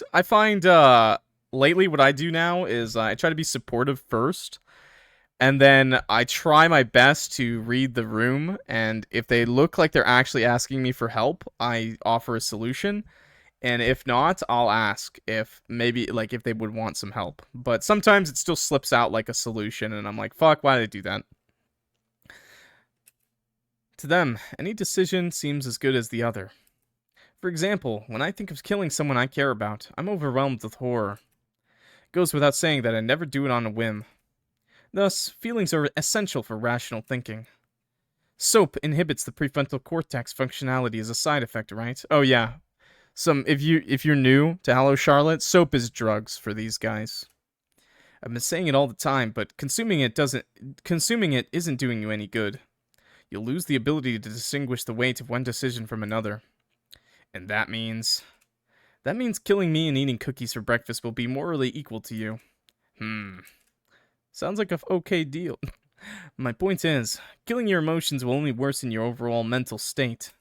Speaker 1: lately what I do now is I try to be supportive first, and then I try my best to read the room, and if they look like they're actually asking me for help, I offer a solution, and if not, I'll ask if maybe, like, if they would want some help. But sometimes it still slips out like a solution, and I'm like, fuck, why did I do that? To them, any decision seems as good as the other. For example, when I think of killing someone I care about, I'm overwhelmed with horror. It goes without saying that I never do it on a whim. Thus, feelings are essential for rational thinking. Soap inhibits the prefrontal cortex functionality as a side effect, right? Oh yeah. If you're new to Hello Charlotte, soap is drugs for these guys. I've been saying it all the time, but consuming it isn't doing you any good. You'll lose the ability to distinguish the weight of one decision from another. And that means killing me and eating cookies for breakfast will be morally equal to you. Sounds like a okay deal. My point is, killing your emotions will only worsen your overall mental state.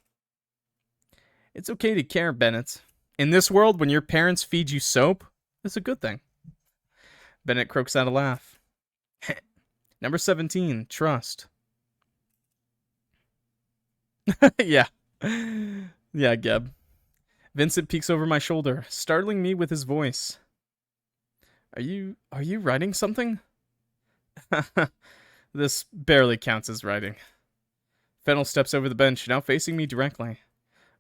Speaker 1: It's okay to care, Bennett. In this world, when your parents feed you soap, it's a good thing. Bennett croaks out a laugh. Number 17, trust. Yeah. Yeah, Geb. Vincent peeks over my shoulder, startling me with his voice. Are you writing something? This barely counts as writing. Fennel steps over the bench, now facing me directly.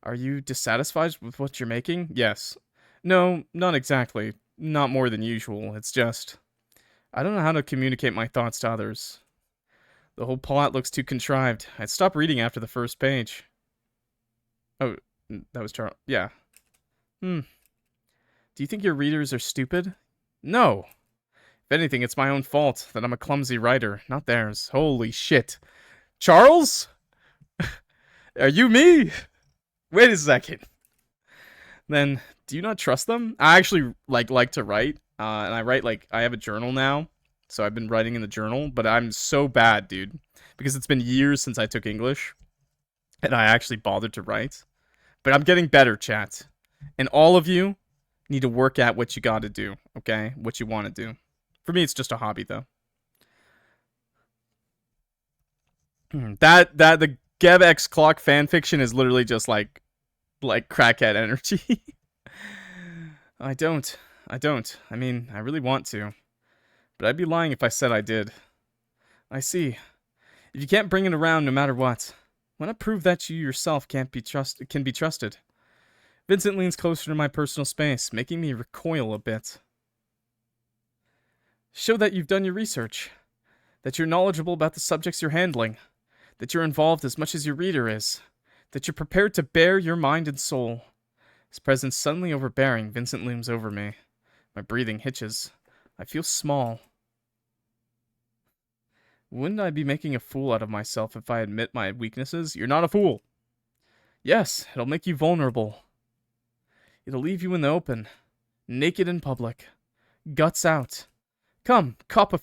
Speaker 1: Are you dissatisfied with what you're making? Yes. No, not exactly. Not more than usual. It's just, I don't know how to communicate my thoughts to others. The whole plot looks too contrived. I'd stop reading after the first page. Oh, that was Charles. Yeah. Do you think your readers are stupid? No. If anything, it's my own fault that I'm a clumsy writer, not theirs. Holy shit. Charles? Are you me? Wait a second. Then, do you not trust them? I actually like to write, and I have a journal now, so I've been writing in the journal, but I'm so bad, dude, because it's been years since I took English, and I actually bothered to write. But I'm getting better, chat. And all of you need to work at what you gotta do, okay? What you want to do. For me, it's just a hobby, though. The Geb X Clock fanfiction is literally just like crackhead energy. I don't. I mean, I really want to. But I'd be lying if I said I did. I see. If you can't bring it around no matter what, why not prove that you yourself can be trusted? Vincent leans closer to my personal space, making me recoil a bit. Show that you've done your research. That you're knowledgeable about the subjects you're handling. That you're involved as much as your reader is. That you're prepared to bare your mind and soul. His presence suddenly overbearing, Vincent looms over me. My breathing hitches. I feel small. Wouldn't I be making a fool out of myself if I admit my weaknesses? You're not a fool. Yes, it'll make you vulnerable. It'll leave you in the open. Naked in public. Guts out. Come, cop a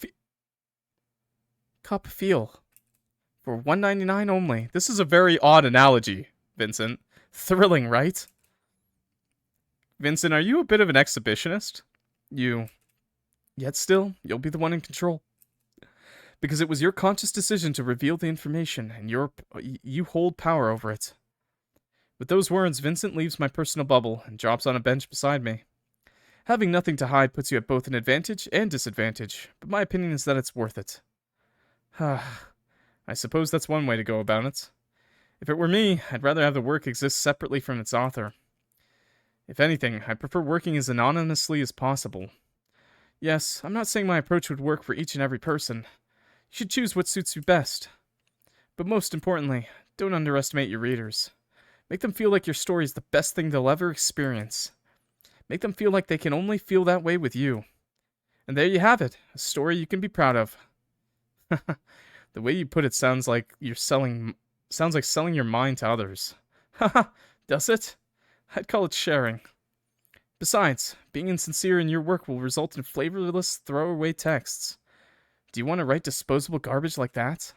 Speaker 1: feel. For $1.99 only. This is a very odd analogy, Vincent. Thrilling, right? Vincent, are you a bit of an exhibitionist? Yet still, you'll be the one in control. Because it was your conscious decision to reveal the information, and you hold power over it. With those words, Vincent leaves my personal bubble and drops on a bench beside me. Having nothing to hide puts you at both an advantage and disadvantage, but my opinion is that it's worth it. I suppose that's one way to go about it. If it were me, I'd rather have the work exist separately from its author. If anything, I prefer working as anonymously as possible. Yes, I'm not saying my approach would work for each and every person. You should choose what suits you best. But most importantly, don't underestimate your readers. Make them feel like your story is the best thing they'll ever experience. Make them feel like they can only feel that way with you. And there you have it, a story you can be proud of. The way you put it sounds like selling your mind to others. Haha, does it? I'd call it sharing. Besides, being insincere in your work will result in flavorless, throwaway texts. Do you want to write disposable garbage like that?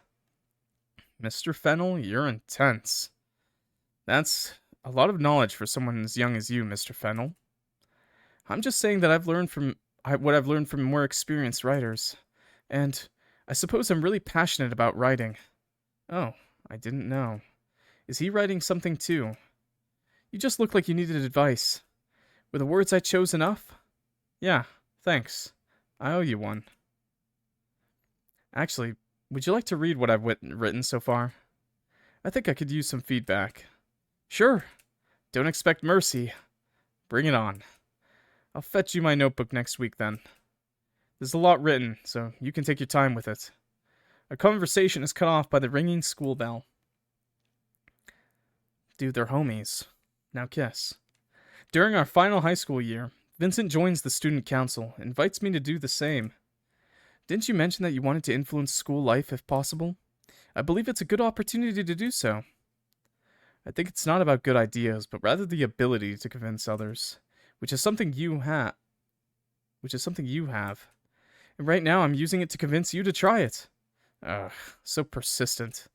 Speaker 1: Mr. Fennel, you're intense. That's a lot of knowledge for someone as young as you, Mr. Fennel. I'm just saying that what I've learned from more experienced writers. And I suppose I'm really passionate about writing. Oh, I didn't know. Is he writing something too? You just look like you needed advice. Were the words I chose enough? Yeah, thanks. I owe you one. Actually, would you like to read what I've written so far? I think I could use some feedback. Sure. Don't expect mercy. Bring it on. I'll fetch you my notebook next week then. There's a lot written, so you can take your time with it. Our conversation is cut off by the ringing school bell. Dude, they're homies. Now kiss. During our final high school year, Vincent joins the student council, and invites me to do the same. Didn't you mention that you wanted to influence school life if possible? I believe it's a good opportunity to do so. I think it's not about good ideas, but rather the ability to convince others, which is something you have. And right now I'm using it to convince you to try it. Ugh, so persistent.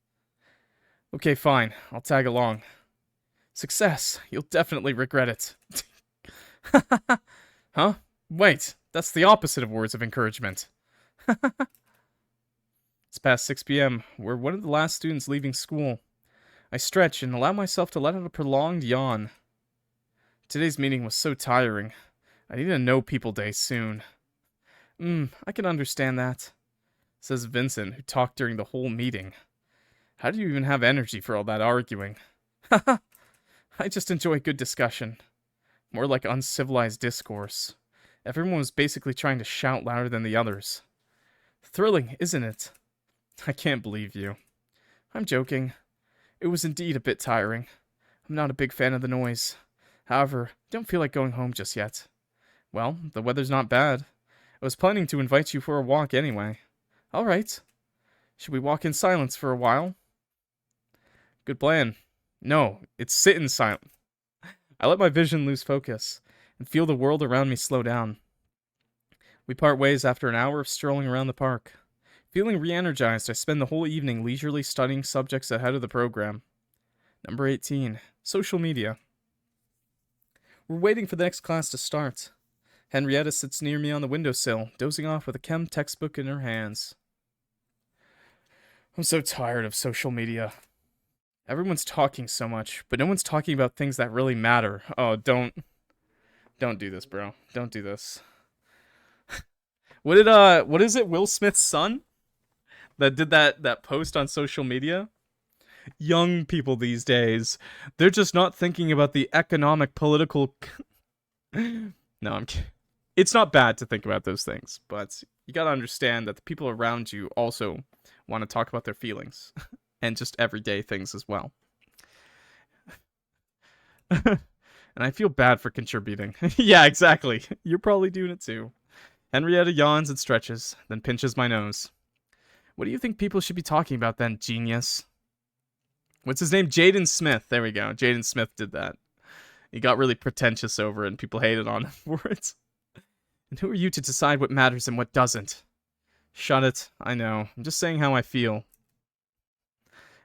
Speaker 1: Okay, fine. I'll tag along. Success. You'll definitely regret it. Huh? Wait, that's the opposite of words of encouragement. It's past 6 p.m. We're one of the last students leaving school. I stretch and allow myself to let out a prolonged yawn. Today's meeting was so tiring. I need a know people day soon. I can understand that, says Vincent, who talked during the whole meeting. How do you even have energy for all that arguing? Haha, I just enjoy good discussion. More like uncivilized discourse. Everyone was basically trying to shout louder than the others. Thrilling, isn't it? I can't believe you. I'm joking. It was indeed a bit tiring. I'm not a big fan of the noise. However, I don't feel like going home just yet. Well, the weather's not bad. I was planning to invite you for a walk anyway. All right. Should we walk in silence for a while? Good plan. No, it's sit in silence. I let my vision lose focus and feel the world around me slow down. We part ways after an hour of strolling around the park. Feeling re-energized, I spend the whole evening leisurely studying subjects ahead of the program. Number 18. Social media. We're waiting for the next class to start. Henrietta sits near me on the windowsill, dozing off with a chem textbook in her hands. I'm so tired of social media. Everyone's talking so much, but no one's talking about things that really matter. Oh, don't do this, bro. Don't do this. What is it, Will Smith's son? That did that post on social media? Young people these days, they're just not thinking about the economic, political... No, I'm kidding. It's not bad to think about those things, but you gotta understand that the people around you also want to talk about their feelings. And just everyday things as well. And I feel bad for contributing. Yeah, exactly. You're probably doing it too. Henrietta yawns and stretches, then pinches my nose. What do you think people should be talking about then, genius? What's his name? Jaden Smith. There we go. Jaden Smith did that. He got really pretentious over it and people hated on him for it. And who are you to decide what matters and what doesn't? Shut it. I know. I'm just saying how I feel.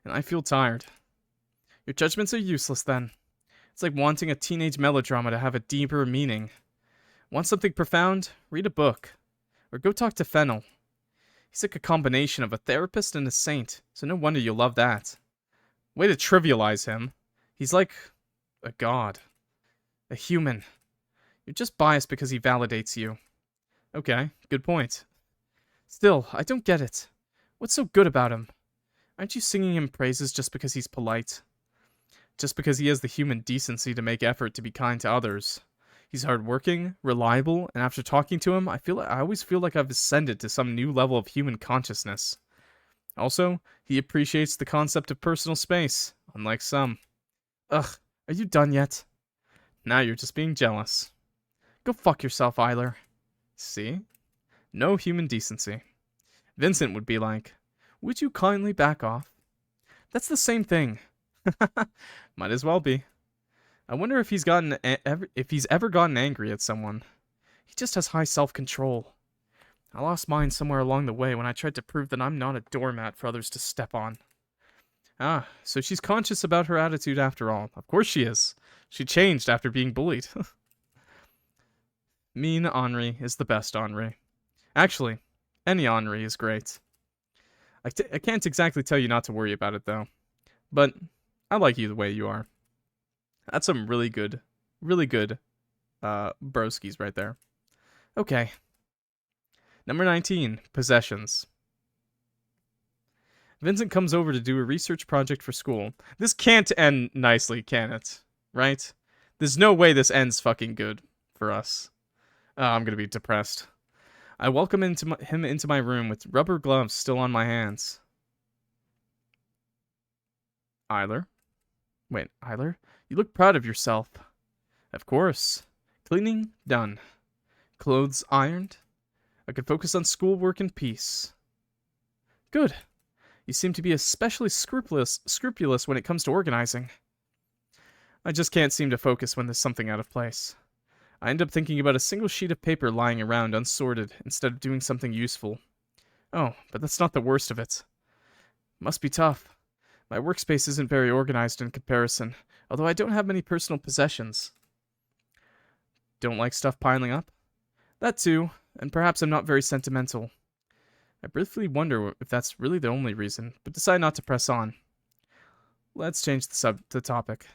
Speaker 1: And I feel tired. Your judgments are useless then. It's like wanting a teenage melodrama to have a deeper meaning. Want something profound? Read a book. Or go talk to Fennel. He's like a combination of a therapist and a saint, so no wonder you'll love that. Way to trivialize him. He's like a god. A human. You're just biased because he validates you. Okay, good point. Still, I don't get it. What's so good about him? Aren't you singing him praises just because he's polite? Just because he has the human decency to make effort to be kind to others. He's hardworking, reliable, and after talking to him, I always feel like I've ascended to some new level of human consciousness. Also, he appreciates the concept of personal space, unlike some. Ugh, are you done yet? Now you're just being jealous. Go fuck yourself, Eiler. See? No human decency. Vincent would be like, would you kindly back off? That's the same thing. Might as well be. I wonder if he's ever gotten angry at someone. He just has high self-control. I lost mine somewhere along the way when I tried to prove that I'm not a doormat for others to step on. Ah, so she's conscious about her attitude after all. Of course she is. She changed after being bullied. Mean Henri is the best Henri. Actually, any Henri is great. I can't exactly tell you not to worry about it, though. But I like you the way you are. That's some really good broskies right there. Okay. Number 19, possessions. Vincent comes over to do a research project for school. This can't end nicely, can it? Right? There's no way this ends fucking good for us. Oh, I'm gonna be depressed. I welcome him into my room with rubber gloves still on my hands. Eiler? Wait, Eiler? You look proud of yourself. Of course. Cleaning, done. Clothes ironed. I could focus on schoolwork in peace. Good. You seem to be especially scrupulous when it comes to organizing. I just can't seem to focus when there's something out of place. I end up thinking about a single sheet of paper lying around unsorted instead of doing something useful. Oh, but that's not the worst of it. Must be tough. My workspace isn't very organized in comparison, although I don't have many personal possessions. Don't like stuff piling up? That too, and perhaps I'm not very sentimental. I briefly wonder if that's really the only reason, but decide not to press on. Let's change the topic.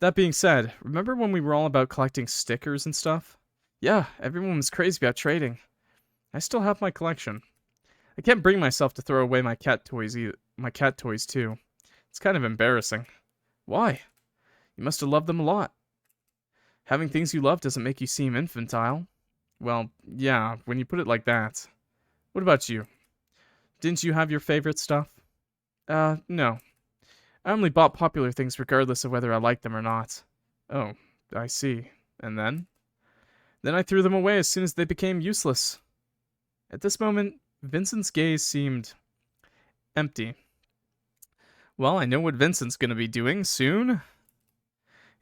Speaker 1: That being said, remember when we were all about collecting stickers and stuff? Yeah, everyone was crazy about trading. I still have my collection. I can't bring myself to throw away my cat toys too. It's kind of embarrassing. Why? You must have loved them a lot. Having things you love doesn't make you seem infantile. Well, yeah, when you put it like that. What about you? Didn't you have your favorite stuff? No. I only bought popular things regardless of whether I liked them or not. Oh, I see. And then? Then I threw them away as soon as they became useless. At this moment, Vincent's gaze seemed empty. Well, I know what Vincent's gonna be doing soon.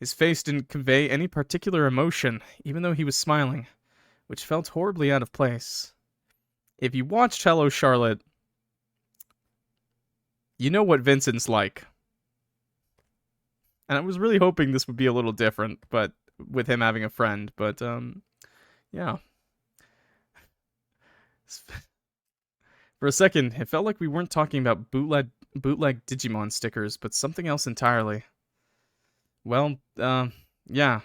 Speaker 1: His face didn't convey any particular emotion, even though he was smiling, which felt horribly out of place. If you watched Hello, Charlotte, you know what Vincent's like. And I was really hoping this would be a little different, but with him having a friend, but, yeah. For a second, it felt like we weren't talking about bootleg Digimon stickers, but something else entirely. Well, yeah,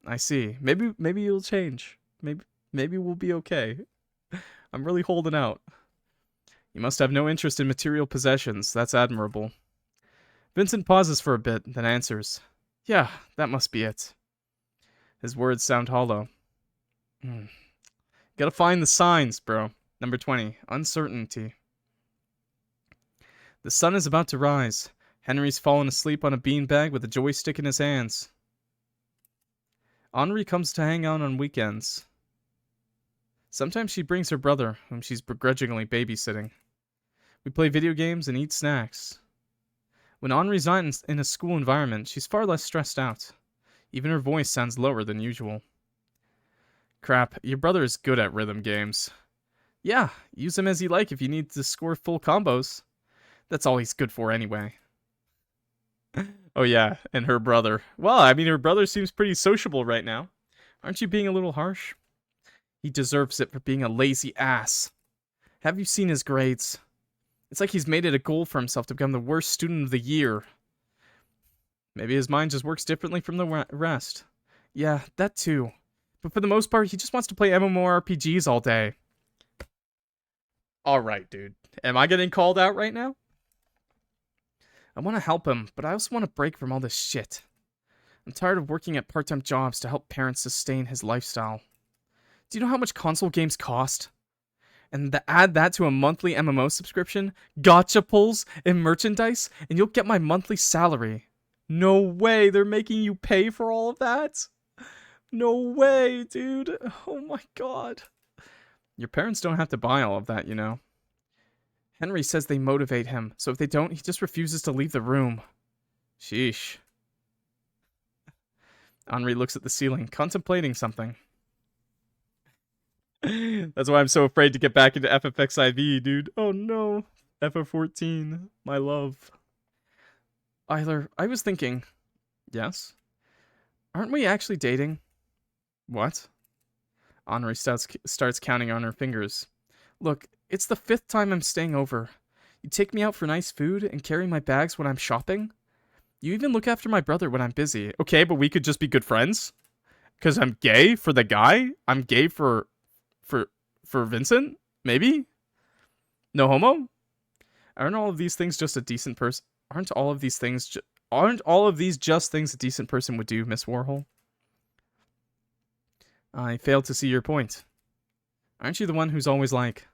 Speaker 1: I see. Maybe it'll change. Maybe we'll be okay. I'm really holding out. You must have no interest in material possessions. That's admirable. Vincent pauses for a bit, then answers. Yeah, that must be it. His words sound hollow. Gotta find the signs, bro. Number 20. Uncertainty. The sun is about to rise. Henry's fallen asleep on a beanbag with a joystick in his hands. Henri comes to hang out on weekends. Sometimes she brings her brother, whom she's begrudgingly babysitting. We play video games and eat snacks. When Henri's not in a school environment, she's far less stressed out. Even her voice sounds lower than usual. Crap, your brother is good at rhythm games. Yeah, use him as you like if you need to score full combos. That's all he's good for anyway. Oh yeah, and her brother. Well, I mean, her brother seems pretty sociable right now. Aren't you being a little harsh? He deserves it for being a lazy ass. Have you seen his grades? It's like he's made it a goal for himself to become the worst student of the year. Maybe his mind just works differently from the rest. Yeah, that too. But for the most part, he just wants to play MMORPGs all day. Alright, dude. Am I getting called out right now? I want to help him, but I also want a break from all this shit. I'm tired of working at part-time jobs to help parents sustain his lifestyle. Do you know how much console games cost? And add that to a monthly MMO subscription, gacha pulls, and merchandise, and you'll get my monthly salary. No way, they're making you pay for all of that? No way, dude. Oh my god. Your parents don't have to buy all of that, you know. Henry says they motivate him, so if they don't, he just refuses to leave the room. Sheesh. Henri looks at the ceiling, contemplating something. That's why I'm so afraid to get back into FFXIV, dude. Oh no. FF14, my love. Eiler, I was thinking... Yes? Aren't we actually dating? What? Henri starts counting on her fingers. Look, it's the 5th time I'm staying over. You take me out for nice food and carry my bags when I'm shopping? You even look after my brother when I'm busy. Okay, but we could just be good friends? Because I'm gay for the guy? I'm gay for Vincent? Maybe? No homo? Aren't all of these things just a decent person? Aren't all of these things aren't all of these just things a decent person would do, Miss Warhol? I fail to see your point. Aren't you the one who's always like,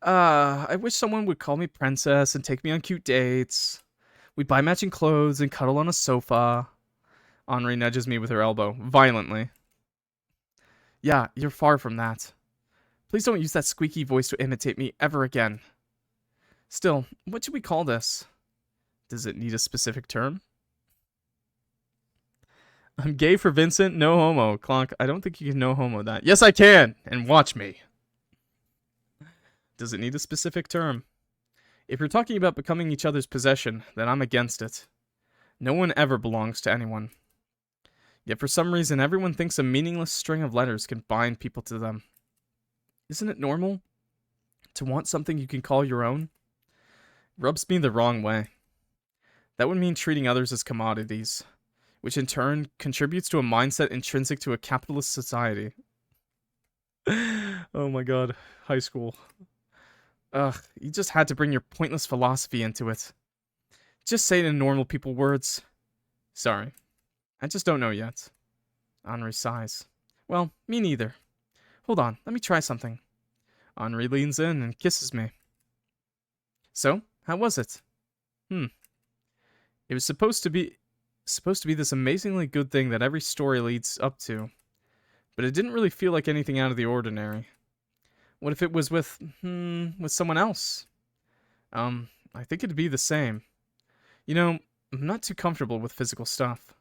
Speaker 1: I wish someone would call me princess and take me on cute dates. We'd buy matching clothes and cuddle on a sofa. Henri nudges me with her elbow, violently. Yeah, you're far from that. Please don't use that squeaky voice to imitate me ever again. Still, what should we call this? Does it need a specific term? I'm gay for Vincent, no homo. Clock, I don't think you can no homo that. Yes, I can! And watch me. Does it need a specific term? If you're talking about becoming each other's possession, then I'm against it. No one ever belongs to anyone. Yet for some reason, everyone thinks a meaningless string of letters can bind people to them. Isn't it normal to want something you can call your own? It rubs me the wrong way. That would mean treating others as commodities, which in turn contributes to a mindset intrinsic to a capitalist society. Oh my god, high school. Ugh, you just had to bring your pointless philosophy into it. Just say it in normal people words. Sorry. I just don't know yet. Henri sighs. Well, me neither. Hold on, let me try something. Henri leans in and kisses me. So, how was it? It was supposed to be this amazingly good thing that every story leads up to. But it didn't really feel like anything out of the ordinary. What if it was with someone else? I think it'd be the same. You know, I'm not too comfortable with physical stuff.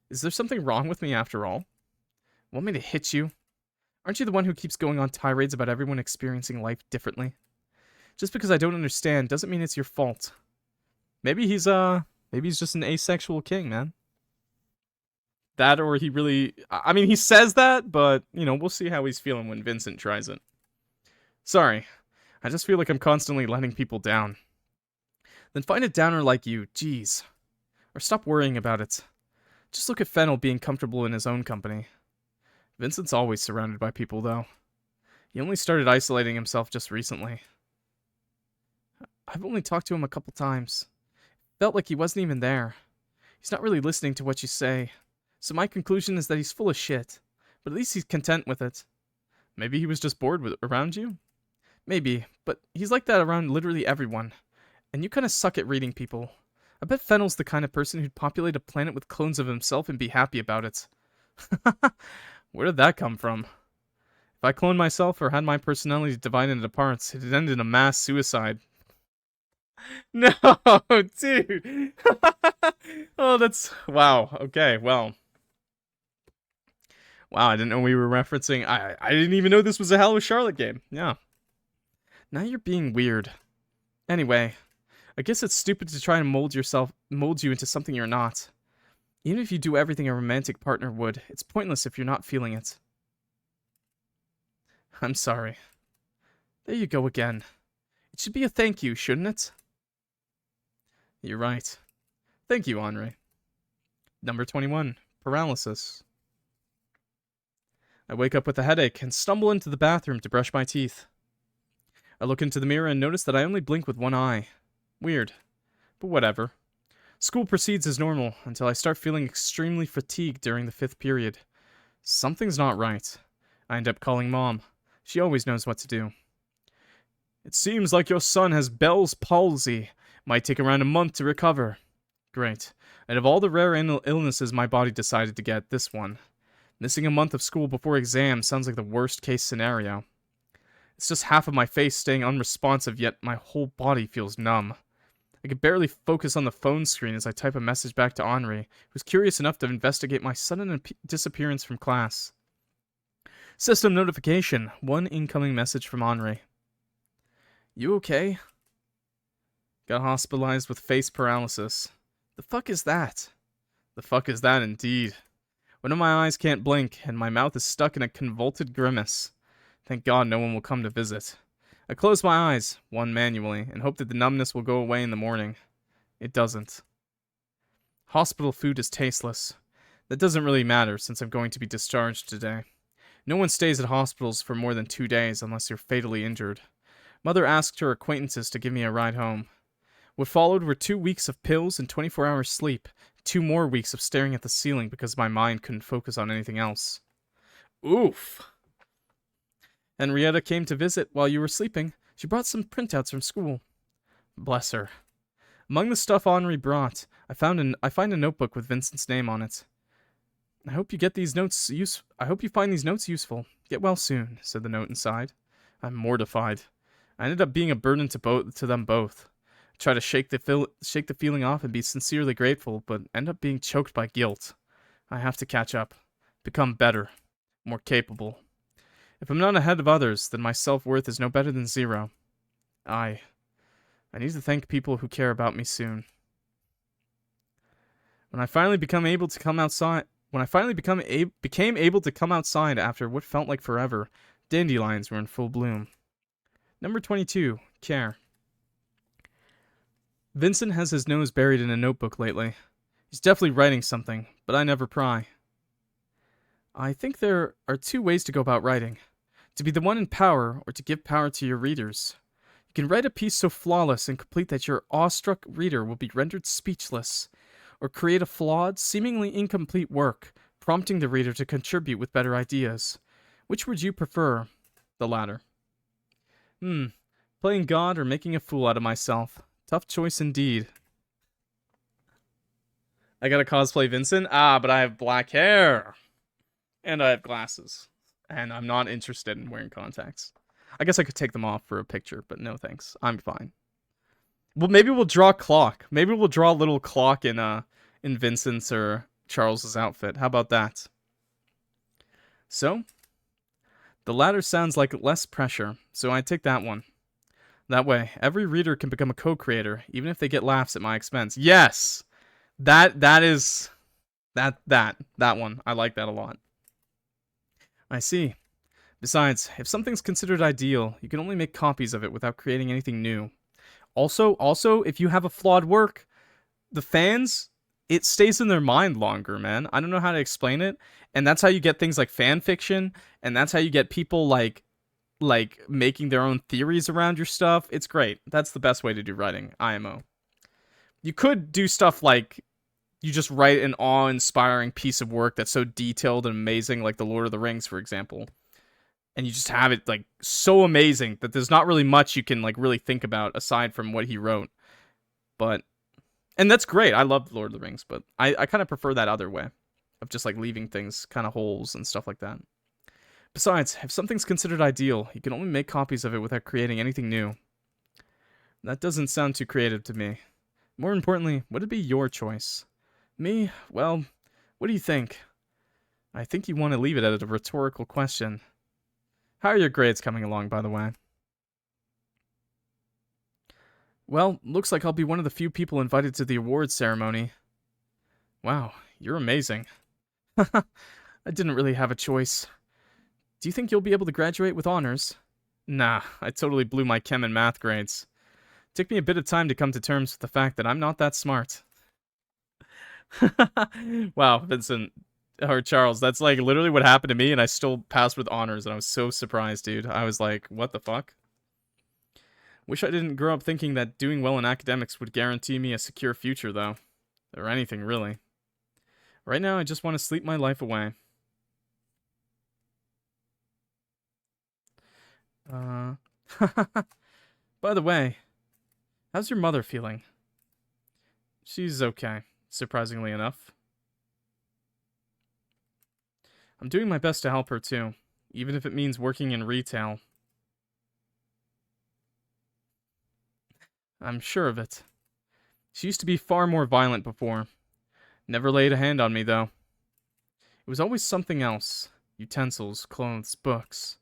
Speaker 1: Is there something wrong with me after all? Want me to hit you? Aren't you the one who keeps going on tirades about everyone experiencing life differently? Just because I don't understand doesn't mean it's your fault. Maybe he's just an asexual king, man. That, or he really... I mean, he says that, but, you know, we'll see how he's feeling when Vincent tries it. Sorry. I just feel like I'm constantly letting people down. Then find a downer like you, jeez. Or stop worrying about it. Just look at Fennel being comfortable in his own company. Vincent's always surrounded by people, though. He only started isolating himself just recently. I've only talked to him a couple times. Felt like he wasn't even there. He's not really listening to what you say. So my conclusion is that he's full of shit. But at least he's content with it. Maybe he was just bored around you? Maybe, but he's like that around literally everyone. And you kind of suck at reading people. I bet Fennel's the kind of person who'd populate a planet with clones of himself and be happy about it. Where did that come from? If I cloned myself or had my personality divided into parts, it'd end in a mass suicide. No, dude. Oh, that's... Wow, okay, well. Wow, I didn't know we were referencing... I didn't even know this was a Hello Charlotte game. Yeah. Now you're being weird. Anyway, I guess it's stupid to try and mold you into something you're not. Even if you do everything a romantic partner would, it's pointless if you're not feeling it. I'm sorry. There you go again. It should be a thank you, shouldn't it? You're right. Thank you, Henri. Number 21. Paralysis. I wake up with a headache and stumble into the bathroom to brush my teeth. I look into the mirror and notice that I only blink with one eye. Weird. But whatever. School proceeds as normal until I start feeling extremely fatigued during the 5th period. Something's not right. I end up calling Mom. She always knows what to do. It seems like your son has Bell's palsy. Might take around a month to recover. Great. Out of all the rare illnesses my body decided to get, this one. Missing a month of school before exam sounds like the worst case scenario. It's just half of my face staying unresponsive, yet my whole body feels numb. I could barely focus on the phone screen as I type a message back to Henri, who's curious enough to investigate my sudden disappearance from class. System notification. 1 incoming message from Henri. You okay? Got hospitalized with face paralysis. The fuck is that? The fuck is that indeed. One of my eyes can't blink, and my mouth is stuck in a convoluted grimace. Thank God no one will come to visit. I close my eyes, one manually, and hope that the numbness will go away in the morning. It doesn't. Hospital food is tasteless. That doesn't really matter, since I'm going to be discharged today. No one stays at hospitals for more than 2 days unless you're fatally injured. Mother asked her acquaintances to give me a ride home. What followed were 2 weeks of pills and 24 hours sleep. 2 more weeks of staring at the ceiling because my mind couldn't focus on anything else. Oof. Henrietta came to visit while you were sleeping. She brought some printouts from school. Bless her. Among the stuff Henri brought, I find a notebook with Vincent's name on it. I hope you find these notes useful. Get well soon, said the note inside. I'm mortified. I ended up being a burden to them both. I try to shake the feeling off and be sincerely grateful, but end up being choked by guilt. I have to catch up, become better, more capable. If I'm not ahead of others, then my self-worth is no better than zero. I need to thank people who care about me soon. When I finally became able to come outside after what felt like forever, dandelions were in full bloom. Number 22, care. Vincent has his nose buried in a notebook lately. He's definitely writing something, but I never pry. I think there are 2 ways to go about writing. To be the one in power, or to give power to your readers. You can write a piece so flawless and complete that your awestruck reader will be rendered speechless, or create a flawed, seemingly incomplete work, prompting the reader to contribute with better ideas. Which would you prefer? The latter. Playing God or making a fool out of myself. Tough choice indeed. I gotta cosplay Vincent? But I have black hair. And I have glasses. And I'm not interested in wearing contacts. I guess I could take them off for a picture, but no thanks. I'm fine. Well, maybe we'll draw a clock. Maybe we'll draw a little clock in Vincent's or Charles's outfit. How about that? So, the latter sounds like less pressure, so I take that one. That way, every reader can become a co-creator, even if they get laughs at my expense. Yes! That one. I like that a lot. I see. Besides, if something's considered ideal, you can only make copies of it without creating anything new. Also, if you have a flawed work, the fans, it stays in their mind longer, man. I don't know how to explain it. And that's how you get things like fan fiction, and that's how you get people like making their own theories around your stuff. It's great. That's the best way to do writing, IMO. You could do stuff like you just write an awe-inspiring piece of work that's so detailed and amazing, like The Lord of the Rings, for example. And you just have it, like, so amazing that there's not really much you can, like, really think about aside from what he wrote. But, and that's great. I love Lord of the Rings, but I kind of prefer that other way of just, like, leaving things kind of holes and stuff like that. Besides, if something's considered ideal, you can only make copies of it without creating anything new. That doesn't sound too creative to me. More importantly, would it be your choice? Me? Well, what do you think? I think you want to leave it at a rhetorical question. How are your grades coming along, by the way? Well, looks like I'll be one of the few people invited to the awards ceremony. Wow, you're amazing. I didn't really have a choice. Do you think you'll be able to graduate with honors? Nah, I totally blew my chem and math grades. It took me a bit of time to come to terms with the fact that I'm not that smart. Wow, Vincent, or Charles, that's like literally what happened to me, and I still passed with honors, and I was so surprised, dude. I was like, what the fuck? Wish I didn't grow up thinking that doing well in academics would guarantee me a secure future, though. Or anything, really. Right now, I just want to sleep my life away. By the way, how's your mother feeling? She's okay, surprisingly enough. I'm doing my best to help her too, even if it means working in retail. I'm sure of it. She used to be far more violent before. Never laid a hand on me, though. It was always something else. Utensils, clothes, books.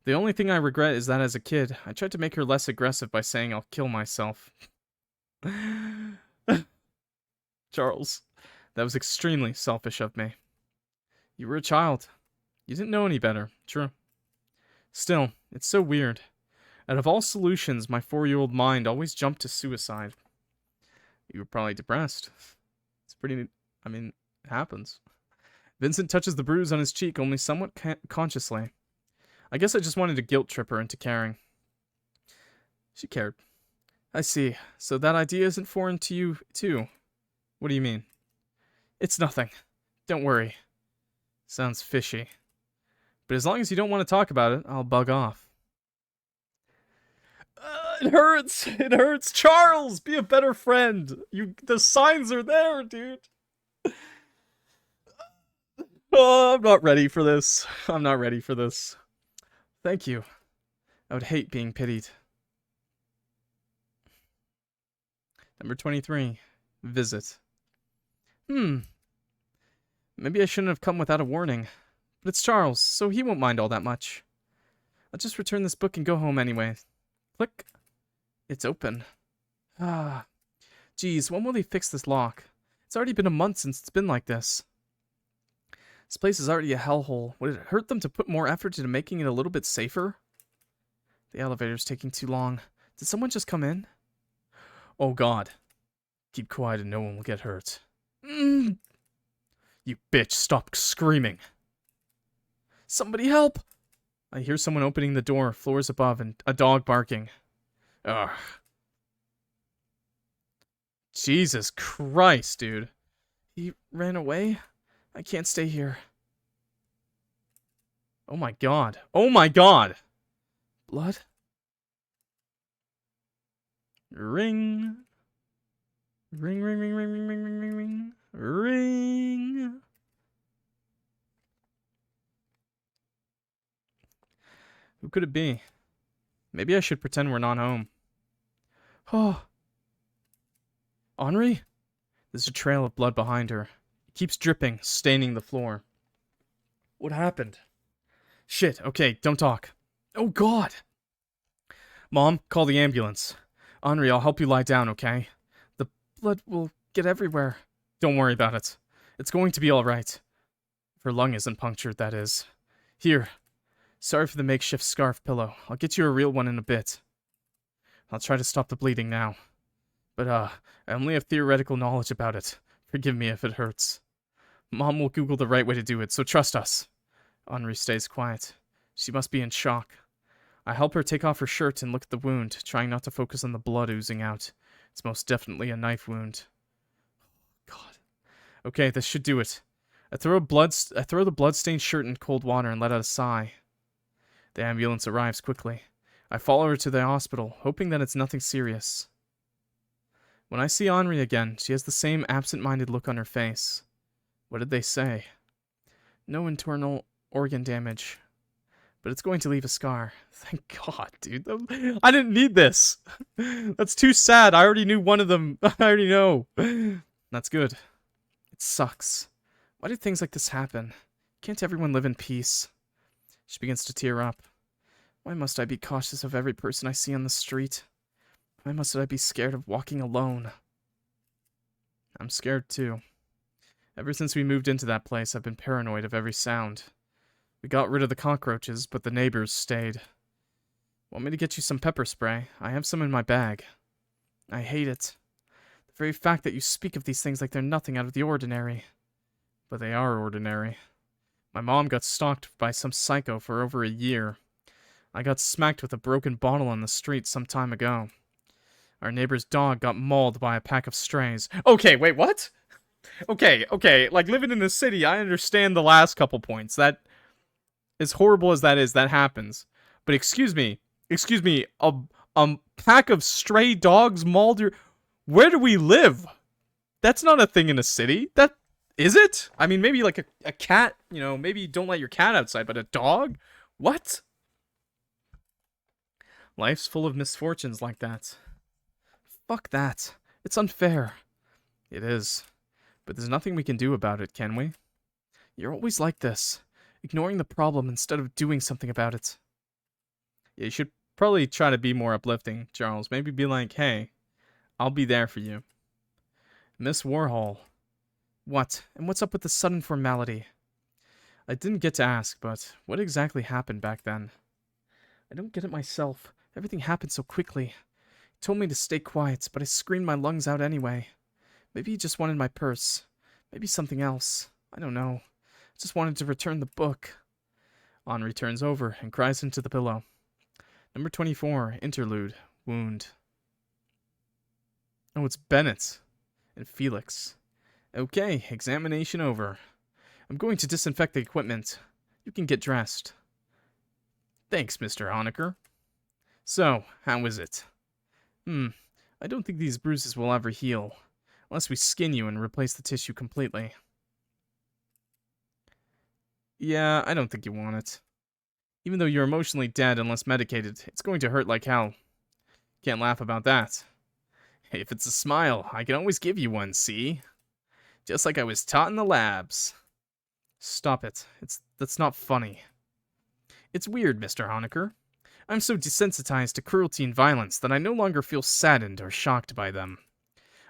Speaker 1: The only thing I regret is that as a kid, I tried to make her less aggressive by saying I'll kill myself. Charles, that was extremely selfish of me. You were a child. You didn't know any better, true. Still, it's so weird. Out of all solutions, my 4-year-old mind always jumped to suicide. You were probably depressed. It's pretty... I mean, it happens. Vincent touches the bruise on his cheek only somewhat consciously. I guess I just wanted to guilt trip her into caring. She cared. I see. So that idea isn't foreign to you, too. What do you mean? It's nothing. Don't worry. Sounds fishy. But as long as you don't want to talk about it, I'll bug off. It hurts. It hurts. Charles, be a better friend. The signs are there, dude. Oh, I'm not ready for this. I'm not ready for this. Thank you. I would hate being pitied. Number 23. Visit. Maybe I shouldn't have come without a warning. But it's Charles, so he won't mind all that much. I'll just return this book and go home anyway. Click. It's open. Ah. Geez, when will they fix this lock? It's already been a month since it's been like this. This place is already a hellhole. Would it hurt them to put more effort into making it a little bit safer? The elevator's taking too long. Did someone just come in? Oh god. Keep quiet and no one will get hurt. You bitch, stop screaming. Somebody help! I hear someone opening the door, floors above, and a dog barking. Ugh. Jesus Christ, dude. He ran away? I can't stay here. Oh my god. Oh my god! Blood? Ring. Ring, ring, ring, ring, ring, ring, ring, ring, ring. Ring. Who could it be? Maybe I should pretend we're not home. Oh. Henri? There's a trail of blood behind her. It keeps dripping, staining the floor. What happened? Shit, okay, don't talk. Oh god! Mom, call the ambulance. Henri, I'll help you lie down, okay? The blood will get everywhere. Don't worry about it. It's going to be alright. If her lung isn't punctured, that is. Here. Sorry for the makeshift scarf pillow. I'll get you a real one in a bit. I'll try to stop the bleeding now. But, I only have theoretical knowledge about it. Forgive me if it hurts. Mom will Google the right way to do it, so trust us. Henri stays quiet. She must be in shock. I help her take off her shirt and look at the wound, trying not to focus on the blood oozing out. It's most definitely a knife wound. God. Okay, this should do it. I throw the blood-stained shirt in cold water and let out a sigh. The ambulance arrives quickly. I follow her to the hospital, hoping that it's nothing serious. When I see Henri again, she has the same absent-minded look on her face. What did they say? No internal organ damage. But it's going to leave a scar. Thank God, dude. I didn't need this. That's too sad. I already knew one of them. I already know. That's good. It sucks. Why do things like this happen? Can't everyone live in peace? She begins to tear up. Why must I be cautious of every person I see on the street? Why must I be scared of walking alone? I'm scared too. Ever since we moved into that place, I've been paranoid of every sound. We got rid of the cockroaches, but the neighbors stayed. Want me to get you some pepper spray? I have some in my bag. I hate it. The very fact that you speak of these things like they're nothing out of the ordinary. But they are ordinary. My mom got stalked by some psycho for over a year. I got smacked with a broken bottle on the street some time ago. Our neighbor's dog got mauled by a pack of strays. Okay, wait, what? Okay, like living in the city, I understand the last couple points. That, as horrible as that is, that happens. But excuse me, a pack of stray dogs mauled your... Where do we live? That's not a thing in a city. That... Is it? I mean, maybe like a cat, you know, maybe don't let your cat outside, but a dog? What? Life's full of misfortunes like that. Fuck that. It's unfair. It is. But there's nothing we can do about it, can we? You're always like this, ignoring the problem instead of doing something about it. Yeah, you should probably try to be more uplifting, Charles. Maybe be like, hey, I'll be there for you. Miss Warhol. What? And what's up with the sudden formality? I didn't get to ask, but what exactly happened back then? I don't get it myself. Everything happened so quickly. He told me to stay quiet, but I screamed my lungs out anyway. Maybe he just wanted my purse. Maybe something else. I don't know. I just wanted to return the book. Henri turns over and cries into the pillow. Number 24, Interlude, Wound. Oh, it's Bennett. And Felix. Okay, examination over. I'm going to disinfect the equipment. You can get dressed. Thanks, Mr. Honecker. So, how is it? I don't think these bruises will ever heal, unless we skin you and replace the tissue completely. Yeah, I don't think you want it. Even though you're emotionally dead unless medicated, it's going to hurt like hell. Can't laugh about that. Hey, if it's a smile, I can always give you one, see? Just like I was taught in the labs. Stop it. That's not funny. It's weird, Mr. Honecker. I'm so desensitized to cruelty and violence that I no longer feel saddened or shocked by them.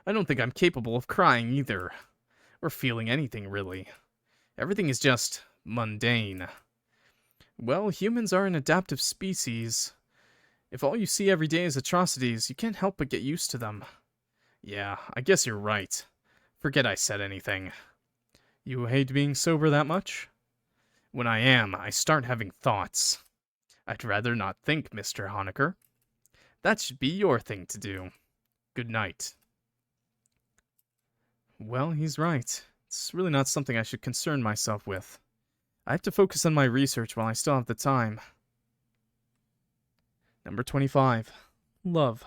Speaker 1: I don't think I'm capable of crying either. Or feeling anything, really. Everything is just mundane. Well, humans are an adaptive species. If all you see every day is atrocities, you can't help but get used to them. Yeah, I guess you're right. Forget I said anything. You hate being sober that much? When I am, I start having thoughts. I'd rather not think, Mr. Honecker. That should be your thing to do. Good night. Well, he's right. It's really not something I should concern myself with. I have to focus on my research while I still have the time. Number 25. Love.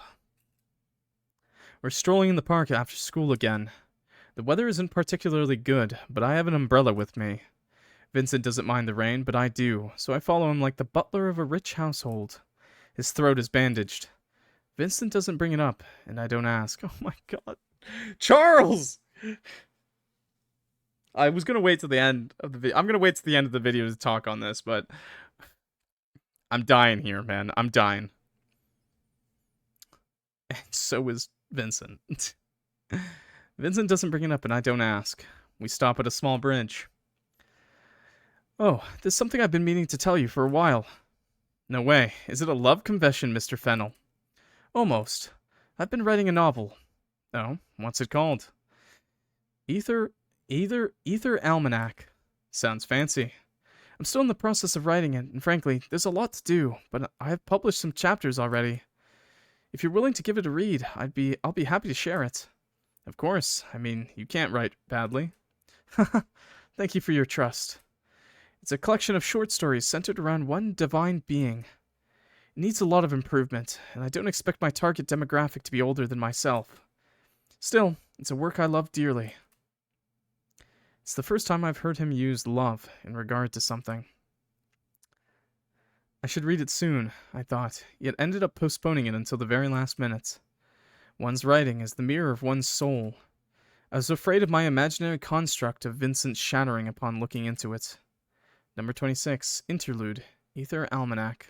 Speaker 1: We're strolling in the park after school again. The weather isn't particularly good, but I have an umbrella with me. Vincent doesn't mind the rain, but I do, so I follow him like the butler of a rich household. His throat is bandaged. Vincent doesn't bring it up, and I don't ask. Oh my god. Charles! I was gonna wait till the end of the video. I'm gonna wait till the end of the video to talk on this, but I'm dying here, man. I'm dying. And so is Vincent. Vincent doesn't bring it up, and I don't ask. We stop at a small bridge. Oh, there's something I've been meaning to tell you for a while. No way. Is it a love confession, Mr. Fennel? Almost. I've been writing a novel. Oh, what's it called? Ether Almanac. Sounds fancy. I'm still in the process of writing it, and frankly, there's a lot to do, but I have published some chapters already. If you're willing to give it a read, I'll be happy to share it. Of course. I mean, you can't write badly. Thank you for your trust. It's a collection of short stories centered around one divine being. It needs a lot of improvement, and I don't expect my target demographic to be older than myself. Still, it's a work I love dearly. It's the first time I've heard him use love in regard to something. I should read it soon, I thought, yet ended up postponing it until the very last minute. One's writing is the mirror of one's soul. I was afraid of my imaginary construct of Vincent shattering upon looking into it. Number 26, Interlude, Ether Almanac.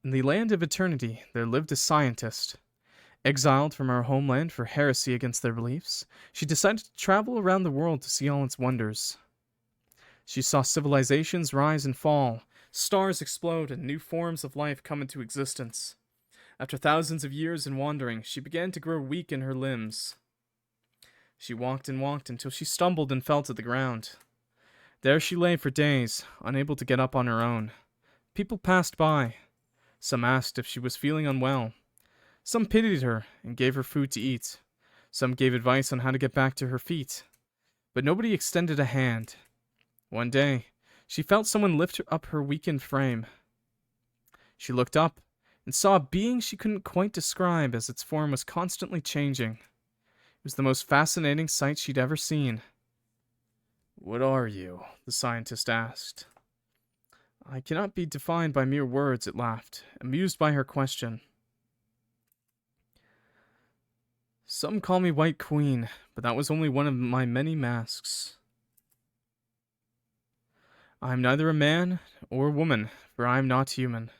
Speaker 1: In the land of eternity, there lived a scientist. Exiled from her homeland for heresy against their beliefs, she decided to travel around the world to see all its wonders. She saw civilizations rise and fall, stars explode, and new forms of life come into existence. After thousands of years in wandering, she began to grow weak in her limbs. She walked and walked until she stumbled and fell to the ground. There she lay for days, unable to get up on her own. People passed by. Some asked if she was feeling unwell. Some pitied her and gave her food to eat. Some gave advice on how to get back to her feet. But nobody extended a hand. One day, she felt someone lift up her weakened frame. She looked up and saw a being she couldn't quite describe as its form was constantly changing. It was the most fascinating sight she'd ever seen. "What are you?" the scientist asked. "I cannot be defined by mere words," it laughed, amused by her question. "Some call me White Queen, but that was only one of my many masks. I am neither a man or a woman, for I am not human.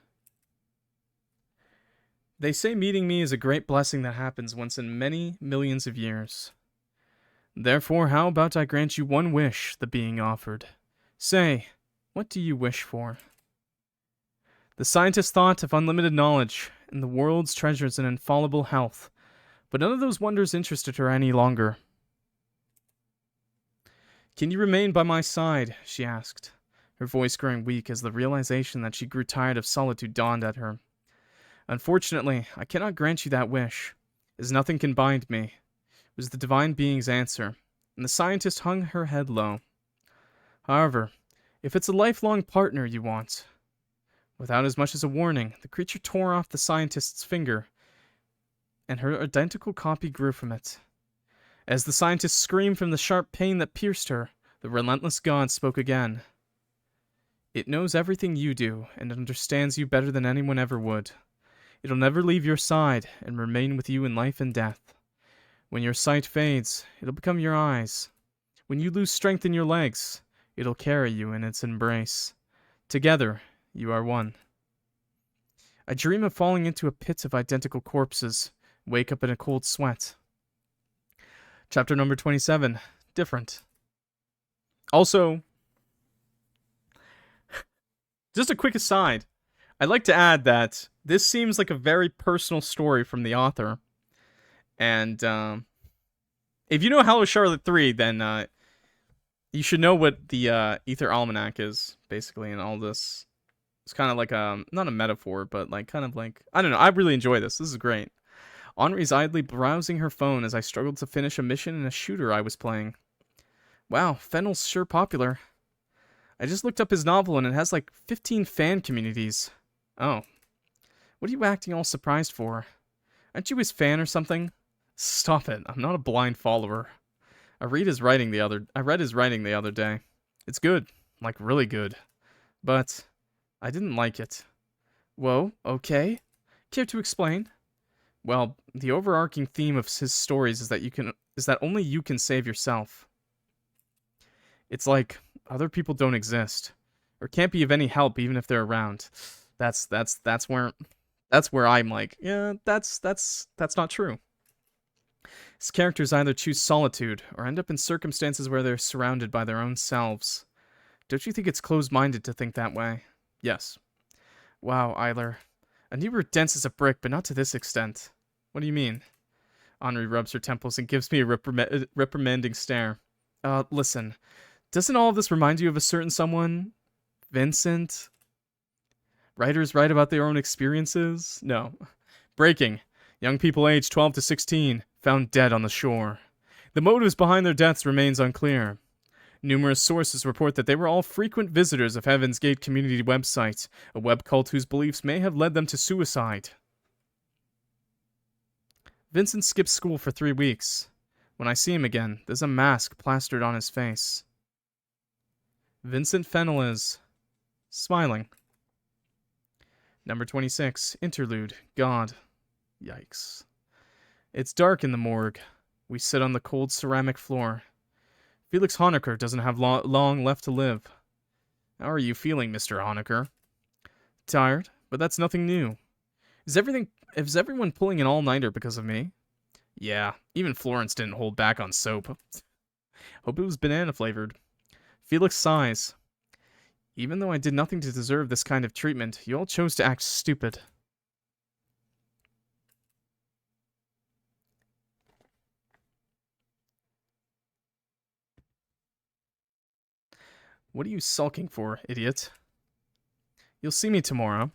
Speaker 1: They say meeting me is a great blessing that happens once in many millions of years. Therefore, how about I grant you one wish?" the being offered. "Say, what do you wish for?" The scientist thought of unlimited knowledge and the world's treasures and infallible health, but none of those wonders interested her any longer. "Can you remain by my side?" she asked, her voice growing weak as the realization that she grew tired of solitude dawned at her. "Unfortunately, I cannot grant you that wish. As nothing can bind me, was the divine being's answer, and the scientist hung her head low. However, if it's a lifelong partner you want... Without as much as a warning, the creature tore off the scientist's finger, and her identical copy grew from it. As the scientist screamed from the sharp pain that pierced her, the relentless god spoke again. It knows everything you do, and understands you better than anyone ever would. It'll never leave your side, and remain with you in life and death. When your sight fades, it'll become your eyes. When you lose strength in your legs, it'll carry you in its embrace. Together, you are one. I dream of falling into a pit of identical corpses, wake up in a cold sweat. Chapter number 27. Different. Also, just a quick aside, I'd like to add that this seems like a very personal story from the author. And if you know Hello Charlotte 3, then you should know what the Ether Almanac is, basically, in all this. It's kind of like not a metaphor, but like kind of like, I don't know, I really enjoy this. This is great. Henri's idly browsing her phone as I struggled to finish a mission in a shooter I was playing. Wow, Fennel's sure popular. I just looked up his novel and it has like 15 fan communities. Oh. What are you acting all surprised for? Aren't you his fan or something? Stop it, I'm not a blind follower. I read his writing the other day. It's good, like really good. But I didn't like it. Whoa, okay. Care to explain? Well, the overarching theme of his stories is that only you can save yourself. It's like other people don't exist, or can't be of any help even if they're around. That's where I'm like, yeah, that's not true. His characters either choose solitude or end up in circumstances where they're surrounded by their own selves. Don't you think it's closed-minded to think that way? Yes. Wow, Eiler. I knew you were dense as a brick, but not to this extent. What do you mean? Henri rubs her temples and gives me a reprimanding stare. Listen. Doesn't all of this remind you of a certain someone? Vincent? Writers write about their own experiences? No. Breaking. Young people aged 12 to 16, found dead on the shore. The motives behind their deaths remains unclear. Numerous sources report that they were all frequent visitors of Heaven's Gate community website, a web cult whose beliefs may have led them to suicide. Vincent skipped school for 3 weeks. When I see him again, there's a mask plastered on his face. Vincent Fennel is... smiling. Number 26, Interlude, God. Yikes. It's dark in the morgue. We sit on the cold ceramic floor. Felix Honecker doesn't have long left to live. How are you feeling, Mr. Honecker? Tired, but that's nothing new. Is everyone pulling an all-nighter because of me? Yeah, even Florence didn't hold back on soap. Hope it was banana-flavored. Felix sighs. Even though I did nothing to deserve this kind of treatment, you all chose to act stupid. What are you sulking for, idiot? You'll see me tomorrow.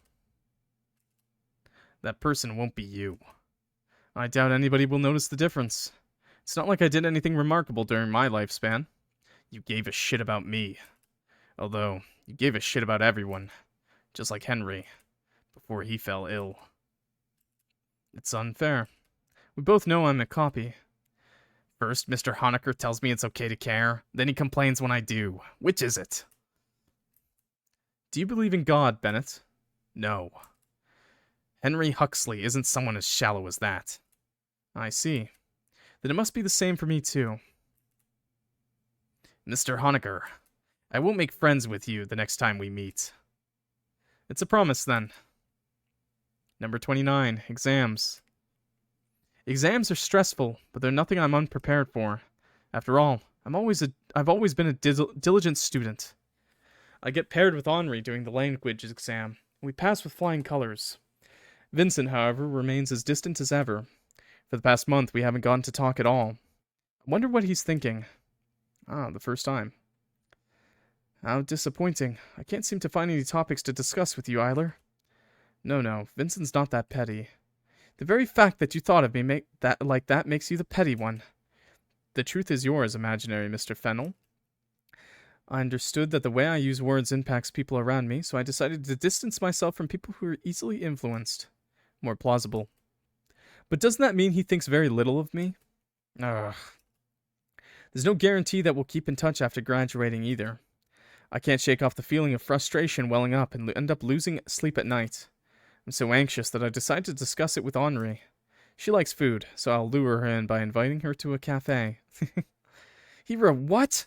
Speaker 1: That person won't be you. I doubt anybody will notice the difference. It's not like I did anything remarkable during my lifespan. You gave a shit about me. Although, you gave a shit about everyone. Just like Henry, before he fell ill. It's unfair. We both know I'm a copy. First, Mr. Honecker tells me it's okay to care, then he complains when I do. Which is it? Do you believe in God, Bennett? No. Henry Huxley isn't someone as shallow as that. I see. Then it must be the same for me too. Mr. Honecker, I won't make friends with you the next time we meet. It's a promise, then. Number 29, exams. Exams are stressful, but they're nothing I'm unprepared for. After all, I've always been a diligent student. I get paired with Henri during the language exam. We pass with flying colors. Vincent, however, remains as distant as ever. For the past month, we haven't gotten to talk at all. I wonder what he's thinking. Ah, the first time. How disappointing. I can't seem to find any topics to discuss with you, Eiler. No, Vincent's not that petty. The very fact that you thought of me like that makes you the petty one. The truth is yours, imaginary Mr. Fennel. I understood that the way I use words impacts people around me, so I decided to distance myself from people who are easily influenced. More plausible. But doesn't that mean he thinks very little of me? Ugh. There's no guarantee that we'll keep in touch after graduating either. I can't shake off the feeling of frustration welling up and end up losing sleep at night. I'm so anxious that I decide to discuss it with Henri. She likes food, so I'll lure her in by inviting her to a cafe. Hira, what?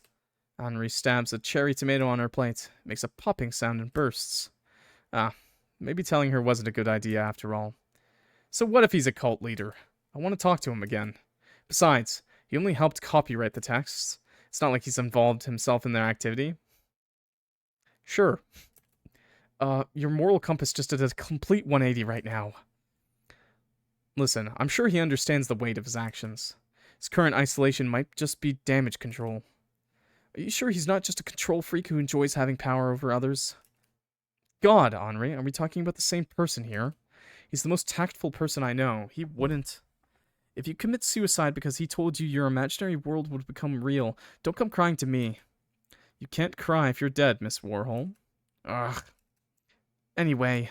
Speaker 1: Henri stabs a cherry tomato on her plate, makes a popping sound and bursts. Maybe telling her wasn't a good idea after all. So what if he's a cult leader? I want to talk to him again. Besides, he only helped copyright the texts. It's not like he's involved himself in their activity. Sure. Your moral compass just did a complete 180 right now. Listen, I'm sure he understands the weight of his actions. His current isolation might just be damage control. Are you sure he's not just a control freak who enjoys having power over others? God, Henri, are we talking about the same person here? He's the most tactful person I know. He wouldn't. If you commit suicide because he told you your imaginary world would become real, don't come crying to me. You can't cry if you're dead, Miss Warhol. Ugh. Anyway,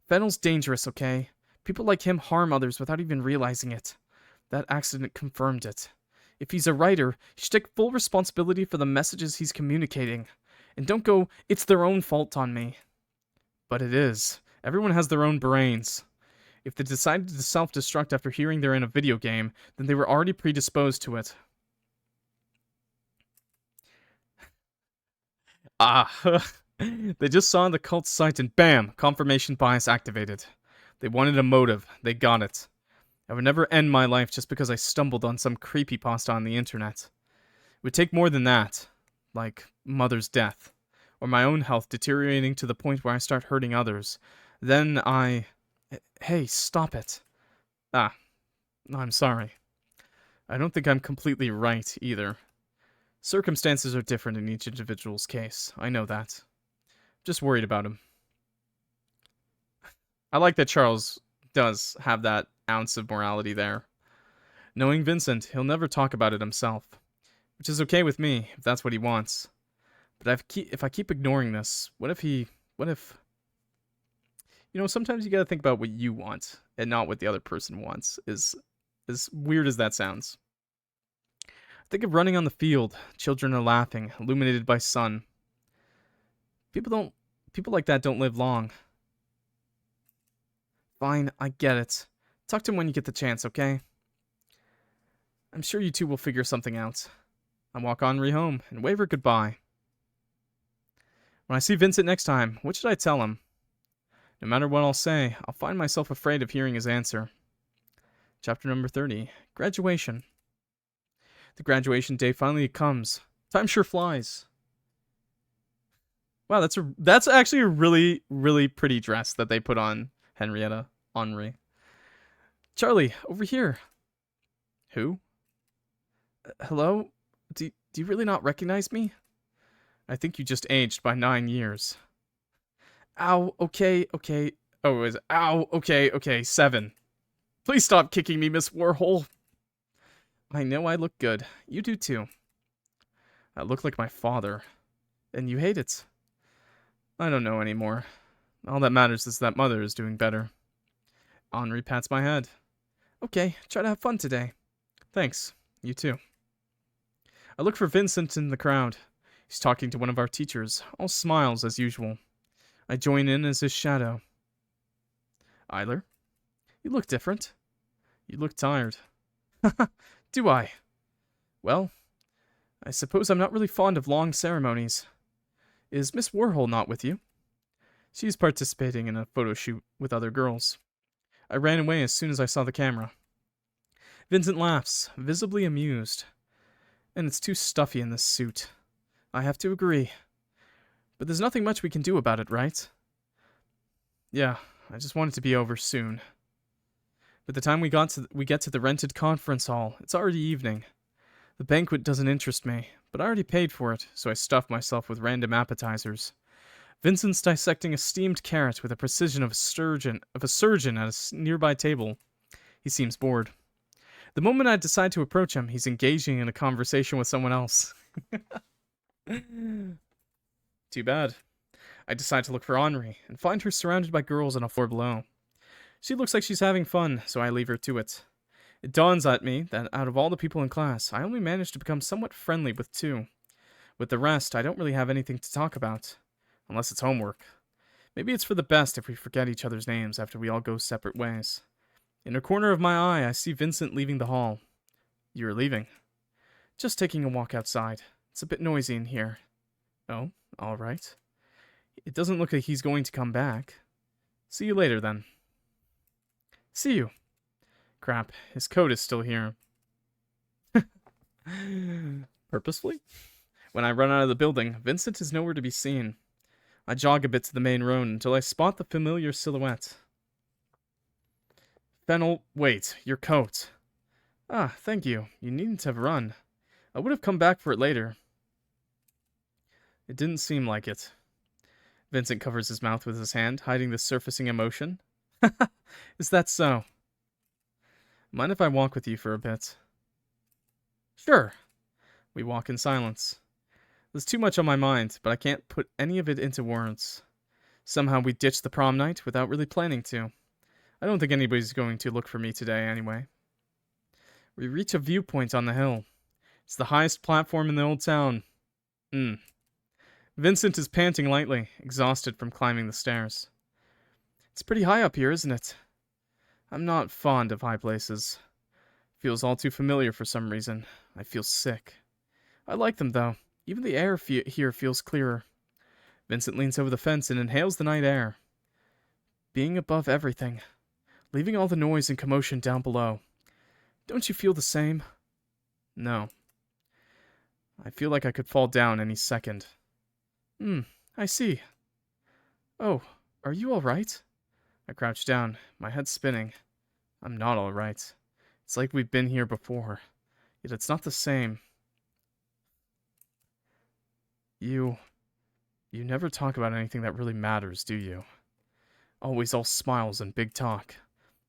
Speaker 1: Fennel's dangerous, okay? People like him harm others without even realizing it. That accident confirmed it. If he's a writer, he should take full responsibility for the messages he's communicating. And don't go, it's their own fault on me. But it is. Everyone has their own brains. If they decided to self-destruct after hearing they're in a video game, then they were already predisposed to it. They just saw the cult site and bam, confirmation bias activated. They wanted a motive. They got it. I would never end my life just because I stumbled on some creepypasta on the internet. It would take more than that. Like mother's death. Or my own health deteriorating to the point where I start hurting others. Then I... Hey, stop it. I'm sorry. I don't think I'm completely right, either. Circumstances are different in each individual's case. I know that. Just worried about him. I like that Charles does have that ounce of morality there. Knowing Vincent, he'll never talk about it himself. Which is okay with me, if that's what he wants. But if I keep ignoring this, what if... You know, sometimes you gotta think about what you want, and not what the other person wants, as weird as that sounds. Think of running on the field. Children are laughing, illuminated by sun. People like that don't live long. Fine, I get it. Talk to him when you get the chance, okay? I'm sure you two will figure something out. I walk Henri home and wave her goodbye. When I see Vincent next time, what should I tell him? No matter what I'll say, I'll find myself afraid of hearing his answer. Chapter number 30. Graduation. The graduation day finally comes. Time sure flies. Wow, that's actually a really, really pretty dress that they put on Henri. Charlie, over here. Who? Hello? Do you really not recognize me? I think you just aged by 9 years. Ow, okay. Oh, it was ow, okay, 7. Please stop kicking me, Miss Warhol. I know I look good. You do too. I look like my father. And you hate it. I don't know anymore. All that matters is that mother is doing better. Henri pats my head. Okay, try to have fun today. Thanks. You too. I look for Vincent in the crowd. He's talking to one of our teachers, all smiles as usual. I join in as his shadow. Eiler, you look different. You look tired. Do I? Well, I suppose I'm not really fond of long ceremonies. Is Miss Warhol not with you? She's participating in a photo shoot with other girls. I ran away as soon as I saw the camera. Vincent laughs, visibly amused. And it's too stuffy in this suit. I have to agree. But there's nothing much we can do about it, right? Yeah, I just want it to be over soon. By the time we get to the rented conference hall, it's already evening. The banquet doesn't interest me, but I already paid for it, so I stuff myself with random appetizers. Vincent's dissecting a steamed carrot with the precision of a surgeon at a nearby table. He seems bored. The moment I decide to approach him, he's engaging in a conversation with someone else. Too bad. I decide to look for Henri, and find her surrounded by girls on a floor below. She looks like she's having fun, so I leave her to it. It dawns at me that out of all the people in class, I only managed to become somewhat friendly with 2. With the rest, I don't really have anything to talk about. Unless it's homework. Maybe it's for the best if we forget each other's names after we all go separate ways. In a corner of my eye, I see Vincent leaving the hall. You're leaving. Just taking a walk outside. It's a bit noisy in here. Oh, alright. It doesn't look like he's going to come back. See you later, then. See you. Crap, his coat is still here. Purposefully? When I run out of the building, Vincent is nowhere to be seen. I jog a bit to the main road until I spot the familiar silhouette. Fennel, wait, your coat. Ah, thank you. You needn't have run. I would have come back for it later. It didn't seem like it. Vincent covers his mouth with his hand, hiding the surfacing emotion. Is that so? Mind if I walk with you for a bit? Sure. We walk in silence. There's too much on my mind, but I can't put any of it into words. Somehow we ditched the prom night without really planning to. I don't think anybody's going to look for me today anyway. We reach a viewpoint on the hill. It's the highest platform in the old town. Vincent is panting lightly, exhausted from climbing the stairs. It's pretty high up here, isn't it? I'm not fond of high places. Feels all too familiar for some reason. I feel sick. I like them, though. Even the air here feels clearer. Vincent leans over the fence and inhales the night air. Being above everything. Leaving all the noise and commotion down below. Don't you feel the same? No. I feel like I could fall down any second. I see. Oh, are you alright? I crouch down, my head spinning. I'm not alright. It's like we've been here before, yet it's not the same. You never talk about anything that really matters, do you? Always all smiles and big talk.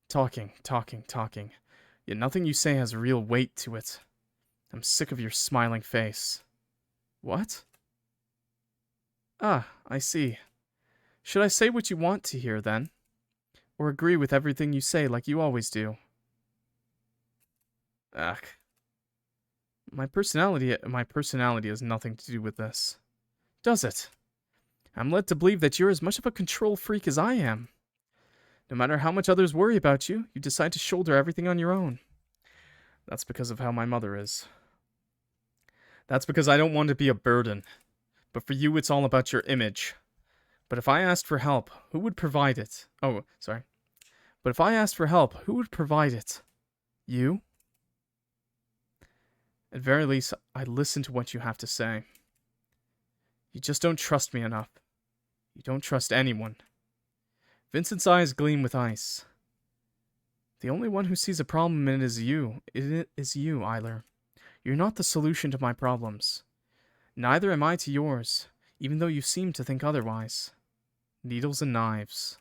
Speaker 1: Talking. Yet nothing you say has real weight to it. I'm sick of your smiling face. What? Ah, I see. Should I say what you want to hear, then? Or agree with everything you say like you always do? Ugh. My personality has nothing to do with this. Does it? I'm led to believe that you're as much of a control freak as I am. No matter how much others worry about you, you decide to shoulder everything on your own. That's because of how my mother is. That's because I don't want to be a burden. But for you, it's all about your image. But if I asked for help, who would provide it? Oh, sorry. But if I asked for help, who would provide it? You? At very least, I listen to what you have to say. You just don't trust me enough. You don't trust anyone. Vincent's eyes gleam with ice. The only one who sees a problem in it is you. It is you, Eiler. You're not the solution to my problems. Neither am I to yours, even though you seem to think otherwise. Needles and knives.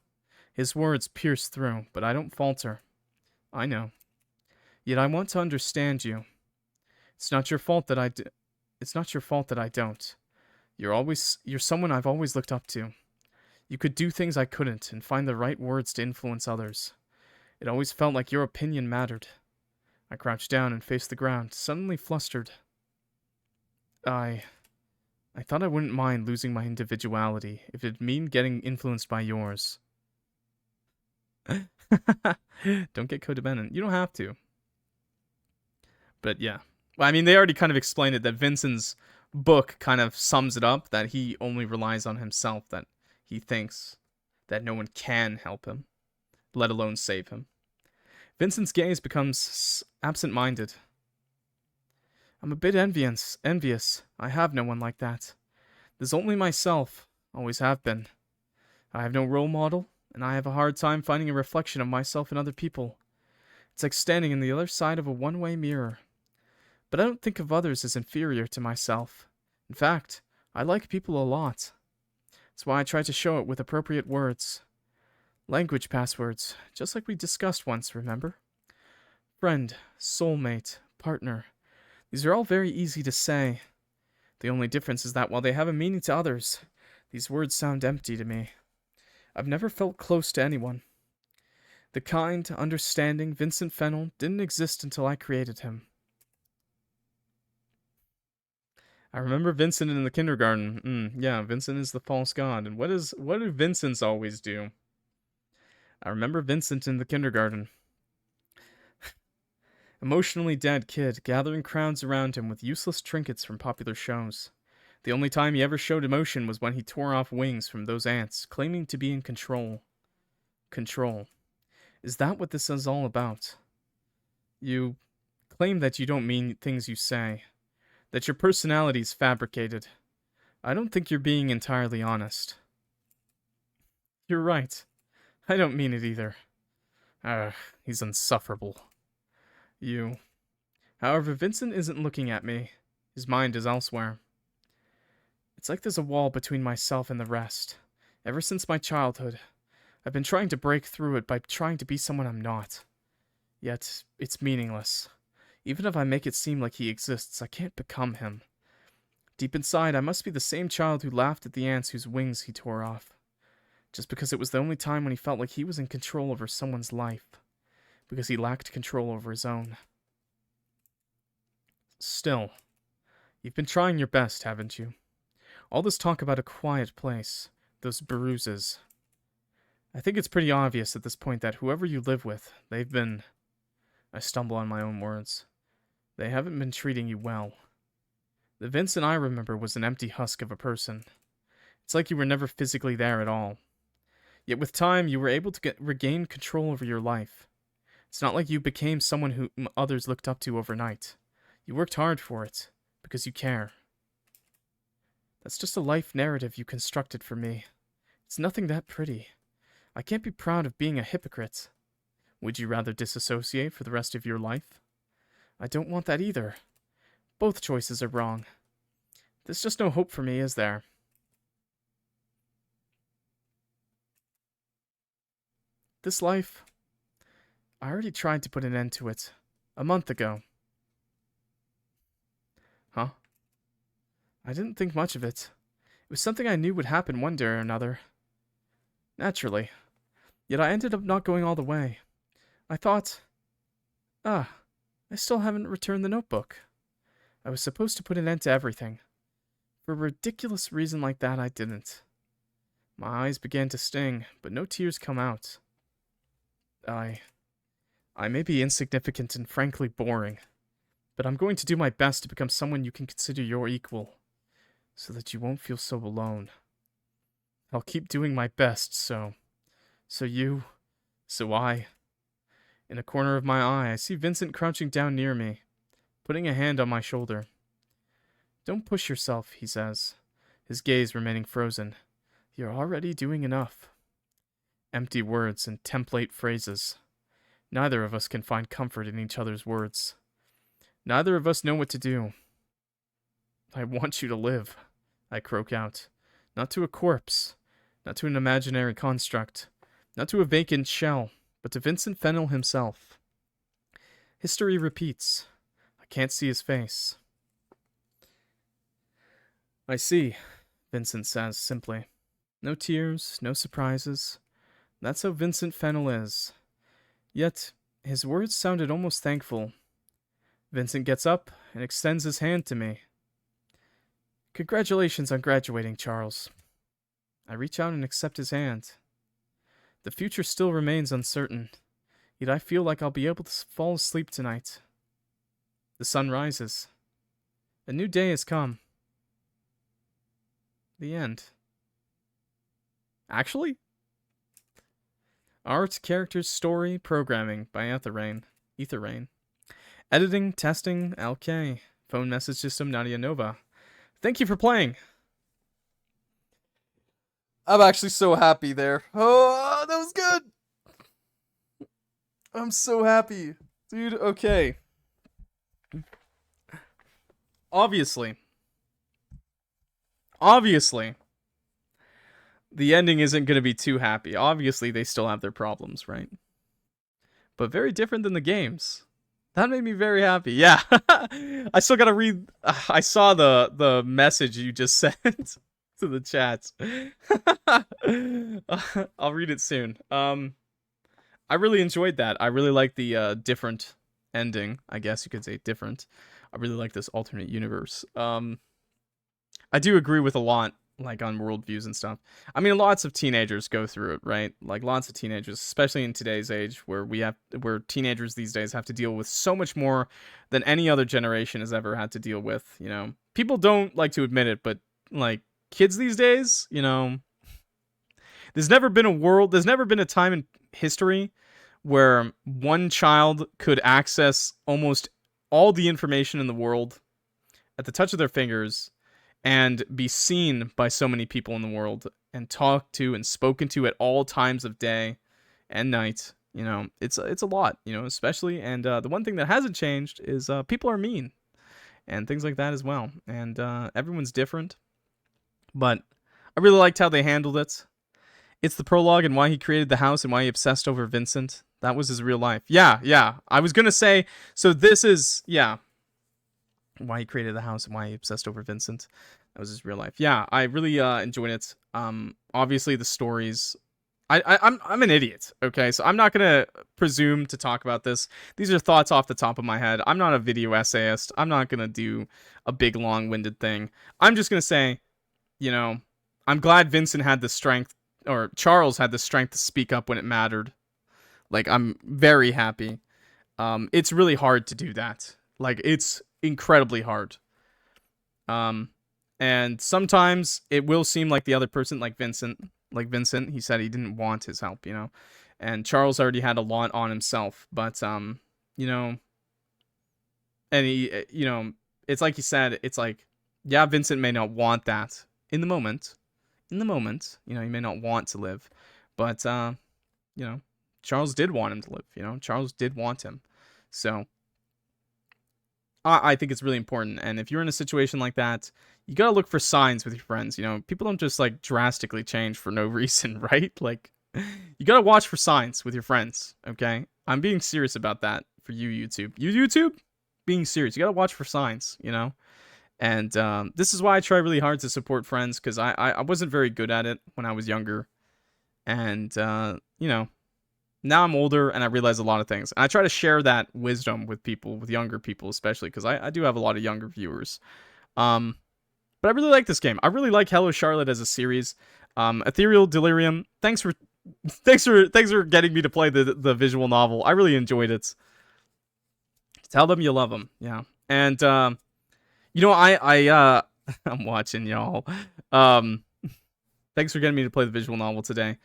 Speaker 1: His words pierce through, but I don't falter. I know. Yet I want to understand you. It's not your fault that I don't. You're someone I've always looked up to. You could do things I couldn't and find the right words to influence others. It always felt like your opinion mattered. I crouched down and faced the ground, suddenly flustered. I thought I wouldn't mind losing my individuality if it'd mean getting influenced by yours. Don't get codependent. You don't have to. But yeah. Well, I mean, they already kind of explained it, that Vincent's book kind of sums it up, that he only relies on himself, that he thinks that no one can help him, let alone save him. Vincent's gaze becomes absent-minded. I'm a bit envious. I have no one like that. There's only myself. Always have been. I have no role model, and I have a hard time finding a reflection of myself in other people. It's like standing in the other side of a one-way mirror. But I don't think of others as inferior to myself. In fact, I like people a lot. That's why I try to show it with appropriate words. Language passwords, just like we discussed once, remember? Friend, soulmate, partner. These are all very easy to say. The only difference is that while they have a meaning to others, these words sound empty to me. I've never felt close to anyone. The kind, understanding Vincent Fennel didn't exist until I created him. I remember Vincent in the kindergarten. Yeah, Vincent is the false god. And what do Vincents always do? I remember Vincent in the kindergarten. Emotionally dead kid, gathering crowds around him with useless trinkets from popular shows. The only time he ever showed emotion was when he tore off wings from those ants, claiming to be in control. Control. Is that what this is all about? You claim that you don't mean things you say, that your personality's fabricated. I don't think you're being entirely honest. You're right. I don't mean it either. He's insufferable. You. However, Vincent isn't looking at me. His mind is elsewhere. It's like there's a wall between myself and the rest. Ever since my childhood, I've been trying to break through it by trying to be someone I'm not. Yet, it's meaningless. Even if I make it seem like he exists, I can't become him. Deep inside, I must be the same child who laughed at the ants whose wings he tore off. Just because it was the only time when he felt like he was in control over someone's life. Because he lacked control over his own. Still, you've been trying your best, haven't you? All this talk about a quiet place, those bruises. I think it's pretty obvious at this point that whoever you live with, they've been... I stumble on my own words. They haven't been treating you well. The Vincent I remember was an empty husk of a person. It's like you were never physically there at all. Yet with time, you were able to regain control over your life. It's not like you became someone who others looked up to overnight. You worked hard for it, because you care. That's just a life narrative you constructed for me. It's nothing that pretty. I can't be proud of being a hypocrite. Would you rather disassociate for the rest of your life? I don't want that either. Both choices are wrong. There's just no hope for me, is there? This life... I already tried to put an end to it. A month ago. Huh? I didn't think much of it. It was something I knew would happen one day or another. Naturally. Yet I ended up not going all the way. I thought... I still haven't returned the notebook. I was supposed to put an end to everything. For a ridiculous reason like that, I didn't. My eyes began to sting, but no tears come out. I may be insignificant and frankly boring, but I'm going to do my best to become someone you can consider your equal, so that you won't feel so alone. I'll keep doing my best, so I... In a corner of my eye, I see Vincent crouching down near me, putting a hand on my shoulder. Don't push yourself, he says, his gaze remaining frozen. You're already doing enough. Empty words and template phrases. Neither of us can find comfort in each other's words. Neither of us know what to do. I want you to live, I croak out. Not to a corpse, not to an imaginary construct, not to a vacant shell, but to Vincent Fennel himself. History repeats. I can't see his face. I see, Vincent says simply. No tears, no surprises. That's how Vincent Fennel is. Yet, his words sounded almost thankful. Vincent gets up and extends his hand to me. Congratulations on graduating, Charles. I reach out and accept his hand. The future still remains uncertain, yet I feel like I'll be able to fall asleep tonight. The sun rises. A new day has come. The end. Actually? Art, characters, story, programming by Etherrain. Editing, testing, LK. Phone message system, Nadia Nova. Thank you for playing. I'm actually so happy there. Oh, that was good. I'm so happy. Dude, okay. Obviously, the ending isn't going to be too happy. Obviously, they still have their problems, right? But very different than the games. That made me very happy. Yeah. I still gotta read. I saw the message you just sent to the chats. I'll read it soon. I really enjoyed that. I really like the different ending. I guess you could say different. I really like this alternate universe. I do agree with a lot, like on worldviews and stuff. I mean, lots of teenagers go through it, right? Like lots of teenagers, especially in today's age, where teenagers these days have to deal with so much more than any other generation has ever had to deal with. You know, people don't like to admit it, but like kids these days, you know, there's never been a time in history where one child could access almost all the information in the world at the touch of their fingers and be seen by so many people in the world and talked to and spoken to at all times of day and night. You know, it's a lot, you know, especially. And the one thing that hasn't changed is people are mean and things like that as well. And everyone's different. But I really liked how they handled it. It's the prologue and why he created the house and why he obsessed over Vincent. That was his real life. Yeah. I was going to say, so this is, yeah, why he created the house and why he obsessed over Vincent. That was his real life. Yeah, I really enjoyed it. Obviously the stories. I'm an idiot. Okay, so I'm not gonna presume to talk about this. These are thoughts off the top of my head. I'm not a video essayist. I'm not gonna do a big long-winded thing. I'm just gonna say, you know, I'm glad Vincent had the strength, or Charles had the strength to speak up when it mattered. Like, I'm very happy. It's really hard to do that. Like, it's incredibly hard. And sometimes it will seem like the other person, like Vincent, he said he didn't want his help, you know, and Charles already had a lot on himself, but, you know, and he, you know, it's like he said, it's like, yeah, Vincent may not want that in the moment, you know, he may not want to live, but, you know, Charles did want him to live, you know, Charles did want him, so I think it's really important. And if you're in a situation like that, you gotta look for signs with your friends. You know, people don't just like drastically change for no reason, right? Like, you gotta watch for signs with your friends. Okay, I'm being serious about that for you, YouTube. You YouTube, being serious. You gotta watch for signs. You know, and this is why I try really hard to support friends because I wasn't very good at it when I was younger, and you know, now I'm older and I realize a lot of things. And I try to share that wisdom with people, with younger people especially, because I do have a lot of younger viewers. But I really like this game. I really like Hello Charlotte as a series. Ethereal Delirium, thanks for getting me to play the visual novel. I really enjoyed it. Tell them you love them, yeah. And you know, I'm watching y'all. Thanks for getting me to play the visual novel today.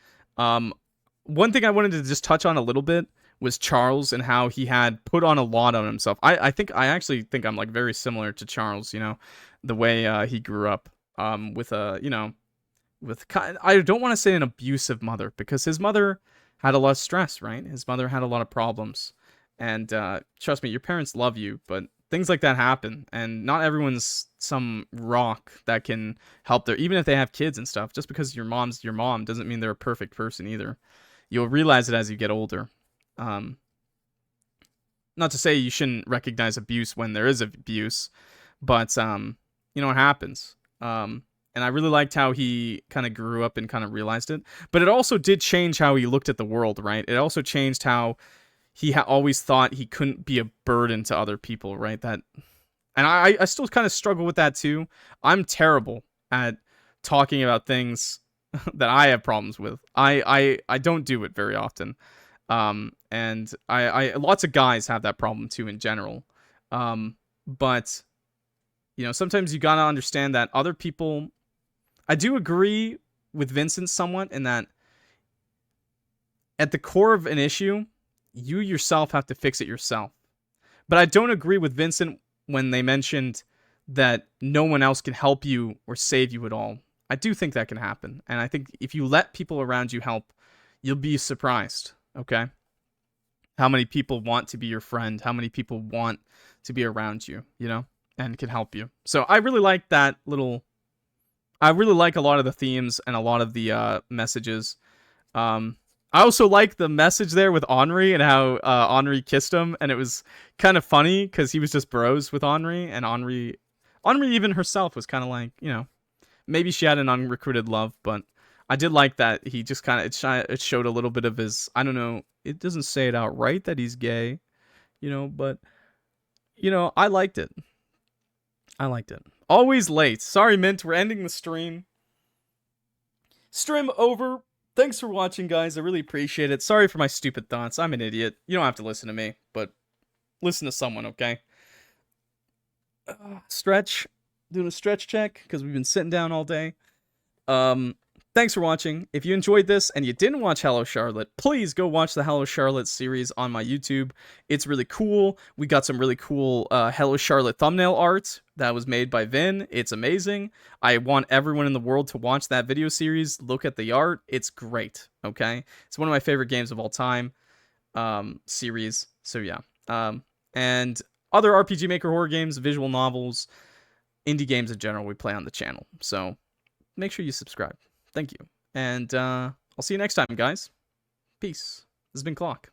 Speaker 1: One thing I wanted to just touch on a little bit was Charles and how he had put on a lot on himself. I actually think I'm like very similar to Charles, you know, the way he grew up with a, you know, with I don't want to say an abusive mother because his mother had a lot of stress, right? His mother had a lot of problems. And trust me, your parents love you, but things like that happen and not everyone's some rock that can help their even if they have kids and stuff. Just because your mom's your mom doesn't mean they're a perfect person either. You'll realize it as you get older. Not to say you shouldn't recognize abuse when there is abuse, but you know, it happens. And I really liked how he kind of grew up and kind of realized it. But it also did change how he looked at the world, right? It also changed how he always thought he couldn't be a burden to other people, right? That, and I still kind of struggle with that too. I'm terrible at talking about things that I have problems with. I don't do it very often. And I lots of guys have that problem too in general. But you know, sometimes you gotta understand that other people. I do agree with Vincent somewhat in that at the core of an issue, you yourself have to fix it yourself. But I don't agree with Vincent when they mentioned that no one else can help you or save you at all. I do think that can happen. And I think if you let people around you help, you'll be surprised, okay? How many people want to be your friend, how many people want to be around you, you know, and can help you. So I really like that little... I really like a lot of the themes and a lot of the messages. I I also like the message there with Henri and how Henri kissed him, and it was kind of funny because he was just bros with Henri, and Henri even herself was kind of like, maybe she had an unrecruited love, but I did like that he just kind of it showed a little bit of his, I don't know, it doesn't say it outright that he's gay, but I liked it. I liked it. Always late. Sorry, Mint. We're ending the stream. Stream over. Thanks for watching, guys. I really appreciate it. Sorry for my stupid thoughts. I'm an idiot. You don't have to listen to me, but listen to someone, okay? Stretch. Doing a stretch check because we've been sitting down all day. Thanks for watching. If you enjoyed this and you didn't watch Hello Charlotte, please go watch the Hello Charlotte series on my YouTube. It's really cool. We got some really cool Hello Charlotte thumbnail art that was made by Vin. It's amazing. I want everyone in the world to watch that video series. Look at the art. It's great, okay? It's one of my favorite games of all time series. So yeah. And other RPG Maker horror games, visual novels, indie games in general we play on the channel. So make sure you subscribe. Thank you. And I'll see you next time, guys. Peace. This has been Clock.